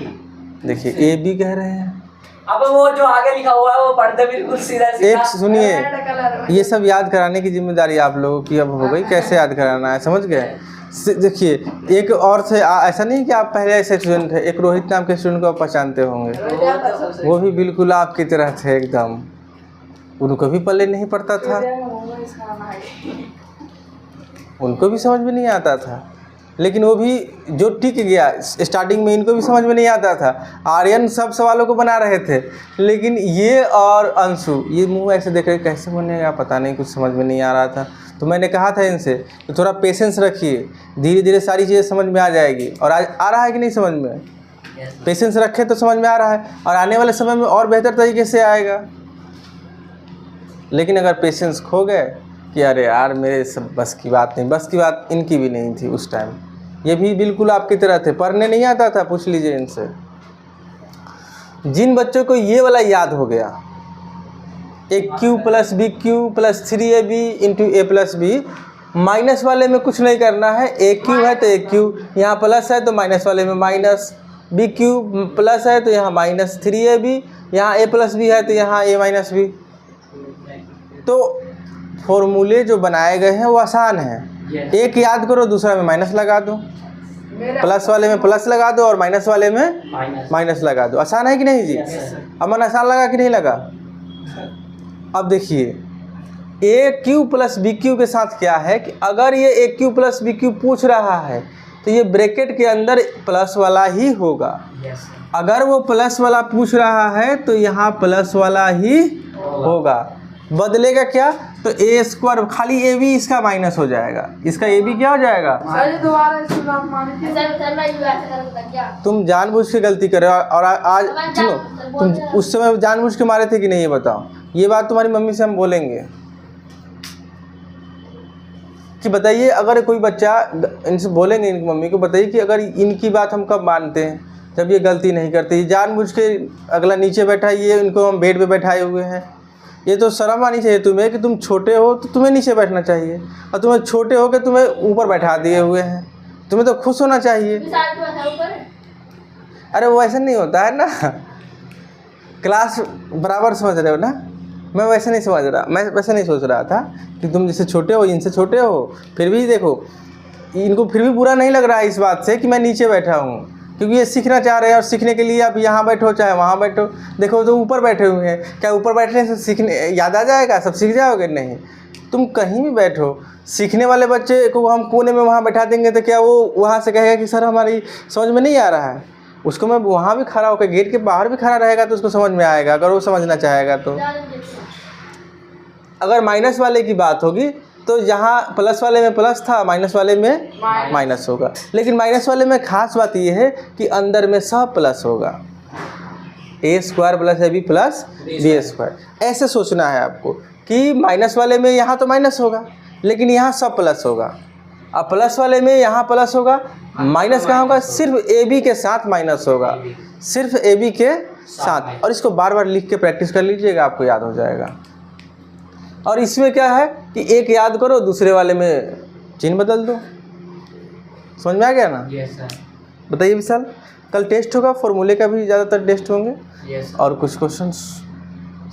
देखिए ए बी कह रहे हैं। अब वो जो आगे लिखा हुआ है वो पढ़ते बिल्कुल सीधा एक सीधा। सुनिए, रेड कलर ये सब याद कराने की जिम्मेदारी आप लोगों की अब हो गई, कैसे याद कराना है, समझ गए। देखिए एक और से ऐसा नहीं कि आप पहले ऐसे स्टूडेंट थे, एक रोहित नाम के स्टूडेंट को आप पहचानते होंगे, वो भी बिल्कुल आपकी तरह थे एकदम, उनको भी पल्ले नहीं पड़ता था, उनको भी समझ में नहीं आता था, लेकिन वो भी जो टिक गया। स्टार्टिंग में इनको भी समझ में नहीं आता था, आर्यन सब सवालों को बना रहे थे, लेकिन ये और अंशु ये मुंह ऐसे देख रहे कैसे बनेगा पता नहीं, कुछ समझ में नहीं आ रहा था। तो मैंने कहा था इनसे तो थोड़ा पेशेंस रखिए, धीरे धीरे सारी चीज़ें समझ में आ जाएगी। और आज आ रहा है कि नहीं समझ में? पेशेंस रखे तो समझ में आ रहा है, और आने वाले समय में और बेहतर तरीके से आएगा। लेकिन अगर पेशेंस खो गए कि अरे यार मेरे सब बस की बात नहीं, बस की बात इनकी भी नहीं थी उस टाइम, ये भी बिल्कुल आपकी तरह थे, पढ़ने नहीं आता था, पूछ लीजिए इनसे। जिन बच्चों को ये वाला याद हो गया, A cube plus B cube plus 3ab into A plus B, minus वाले में कुछ नहीं करना है, ए क्यू है तो ए क्यू, यहाँ प्लस है तो माइनस वाले में माइनस, बी क्यू प्लस है तो यहाँ माइनस 3ab, यहाँ ए प्लस बी है तो यहाँ ए माइनस बी। तो फॉर्मूले जो बनाए गए हैं वो आसान हैं, एक याद करो दूसरा में माइनस लगा दो, प्लस वाले में प्लस लगा दो और माइनस वाले में माइनस लगा दो। आसान है कि नहीं जी? अमन आसान लगा कि नहीं लगा? अब देखिए ए क्यू प्लस बी क्यू के साथ क्या है कि अगर ये ए क्यू प्लस बी क्यू पूछ रहा है तो ये ब्रैकेट के अंदर प्लस वाला ही होगा। अगर वो प्लस वाला पूछ रहा है तो यहाँ प्लस वाला ही होगा। बदलेगा क्या? तो ए स्क्वायर खाली ए बी इसका माइनस हो जाएगा, इसका ए बी क्या हो जाएगा? तुम जानबूझ के गलती कर रहे हो। और आज सुनो, तुम उस समय जानबूझ के मारे थे कि नहीं ये बताओ। ये बात तुम्हारी मम्मी से हम बोलेंगे कि बताइए, अगर कोई बच्चा, इनसे बोलेंगे इनकी मम्मी को, बताइए कि अगर इनकी बात हम कब मानते हैं? जब ये गलती नहीं करते। ये जानबूझ के अगला नीचे बैठा, ये इनको हम बेड पे बैठाए हुए हैं। ये तो शर्म आनी चाहिए तुम्हें कि तुम छोटे हो तो तुम्हें नीचे बैठना चाहिए, और तुम्हें छोटे हो के तुम्हें ऊपर बैठा दिए हुए हैं। तुम्हें तो खुश होना चाहिए। अरे वो ऐसा नहीं होता है ना, क्लास बराबर समझ रहे हो ना। मैं वैसे नहीं समझ रहा, मैं वैसे नहीं सोच रहा था कि तुम जिससे छोटे हो, इनसे छोटे हो, फिर भी देखो इनको फिर भी बुरा नहीं लग रहा है इस बात से कि मैं नीचे बैठा हूँ, क्योंकि ये सीखना चाह रहे हैं। और सीखने के लिए आप यहाँ बैठो चाहे वहाँ बैठो, देखो तो ऊपर बैठे हुए हैं। क्या ऊपर बैठने से सीखने याद आ जाएगा, सब सीख जाओगे? नहीं, तुम कहीं भी बैठो। सीखने वाले बच्चे को हम कोने में वहाँ बैठा देंगे तो क्या वो वहाँ से कहेगा कि सर हमारी समझ में नहीं आ रहा है? उसको मैं वहाँ भी खड़ा होकर, गेट के बाहर भी खड़ा रहेगा तो उसको समझ में आएगा, अगर वो समझना चाहेगा तो। अगर माइनस वाले की बात होगी तो यहाँ प्लस वाले में प्लस था, माइनस वाले में माइनस होगा। लेकिन माइनस वाले में खास बात ये है कि अंदर में सब प्लस होगा। A square plus A B plus B square, ऐसे सोचना है आपको कि माइनस वाले में यहाँ तो माइनस होगा, लेकिन यहाँ सब प्लस होगा। अब प्लस वाले में यहाँ प्लस होगा, माइनस कहाँ होगा? सिर्फ ए बी के साथ माइनस होगा, सिर्फ ए बी के साथ। और इसको बार बार लिख के प्रैक्टिस कर लीजिएगा, आपको याद हो जाएगा। और इसमें क्या है कि एक याद करो, दूसरे वाले में चिन्ह बदल दो। समझ में आ गया ना? Yes sir. बताइए विशाल, कल टेस्ट होगा, फॉर्मूले का भी ज़्यादातर टेस्ट होंगे। यस। और कुछ क्वेश्चंस,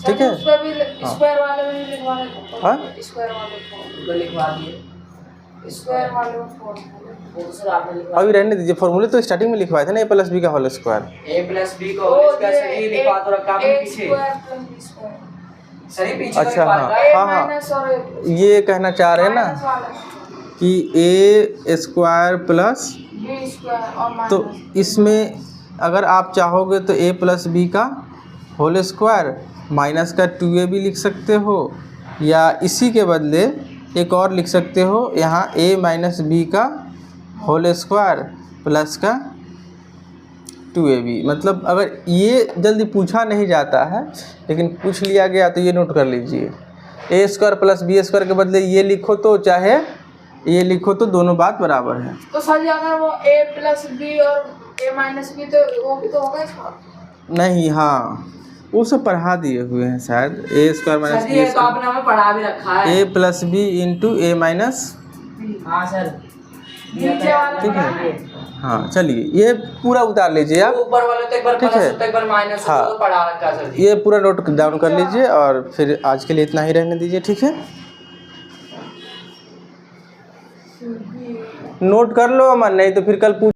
ठीक है? स्क्वायर वाले में लिखवा देते। हाँ? स्क्वायर वाले तो लिखवा दिए। स्क्वायर वाले वो सर आपने लिखवा अभी रहने दीजिए, फॉर्मूले तो स्टार्टिंग में लिखवाए थे ना, ए प्लस बी का whole square. A plus b को होल स्क्वायर से ये लिखवा तो रखा आपने पीछे। Square plus B square. सही पीछे अच्छा, लिखवा हाँ। रखा है। माइनस और ये कहना चाह रहे हैं ना माइनस वाला कि ए स्क्वायर प्लस, बी स्क्वायर और तो माइनस। इसमें अगर आप चाहोगे तो ए प्लस बी का होल स्क्वायर माइनस का 2ab लिख सकते हो, या इसी के बदले एक और लिख सकते हो, यहाँ a माइनस बी का होल स्क्वायर प्लस का 2ab। मतलब अगर ये जल्दी पूछा नहीं जाता है लेकिन पूछ लिया गया तो ये नोट कर लीजिए, ए स्क्वायर प्लस बी स्क्वायर के बदले ये लिखो तो चाहे ये लिखो तो दोनों बात बराबर है। तो सर जी अगर वो ए प्लस बी और ए माइनस बी तो वो भी तो होगा इसका? नहीं, हाँ वो सब पढ़ा दिए हुए हैं शायद। ए स्क्वायर माइनस सर ये तो आपने हमें पढ़ा भी रखा है। ए प्लस बी इंटू ए माइनस। हाँ सर। नीचे वाला ठीक पढ़ा है। है। हाँ चलिए ये पूरा उतार लीजिए आप, ऊपर वाले तो एक बार ठीक प्लस है। होता है, एक बार माइनस हाँ। होता है, तो पढ़ा रखा सर जी। ये पूरा नोट डाउन कर लीजिए और फिर आज के लिए इतना ही रहने दीजिए, ठीक है। नोट कर लो अमन, नहीं तो फिर कल पूछ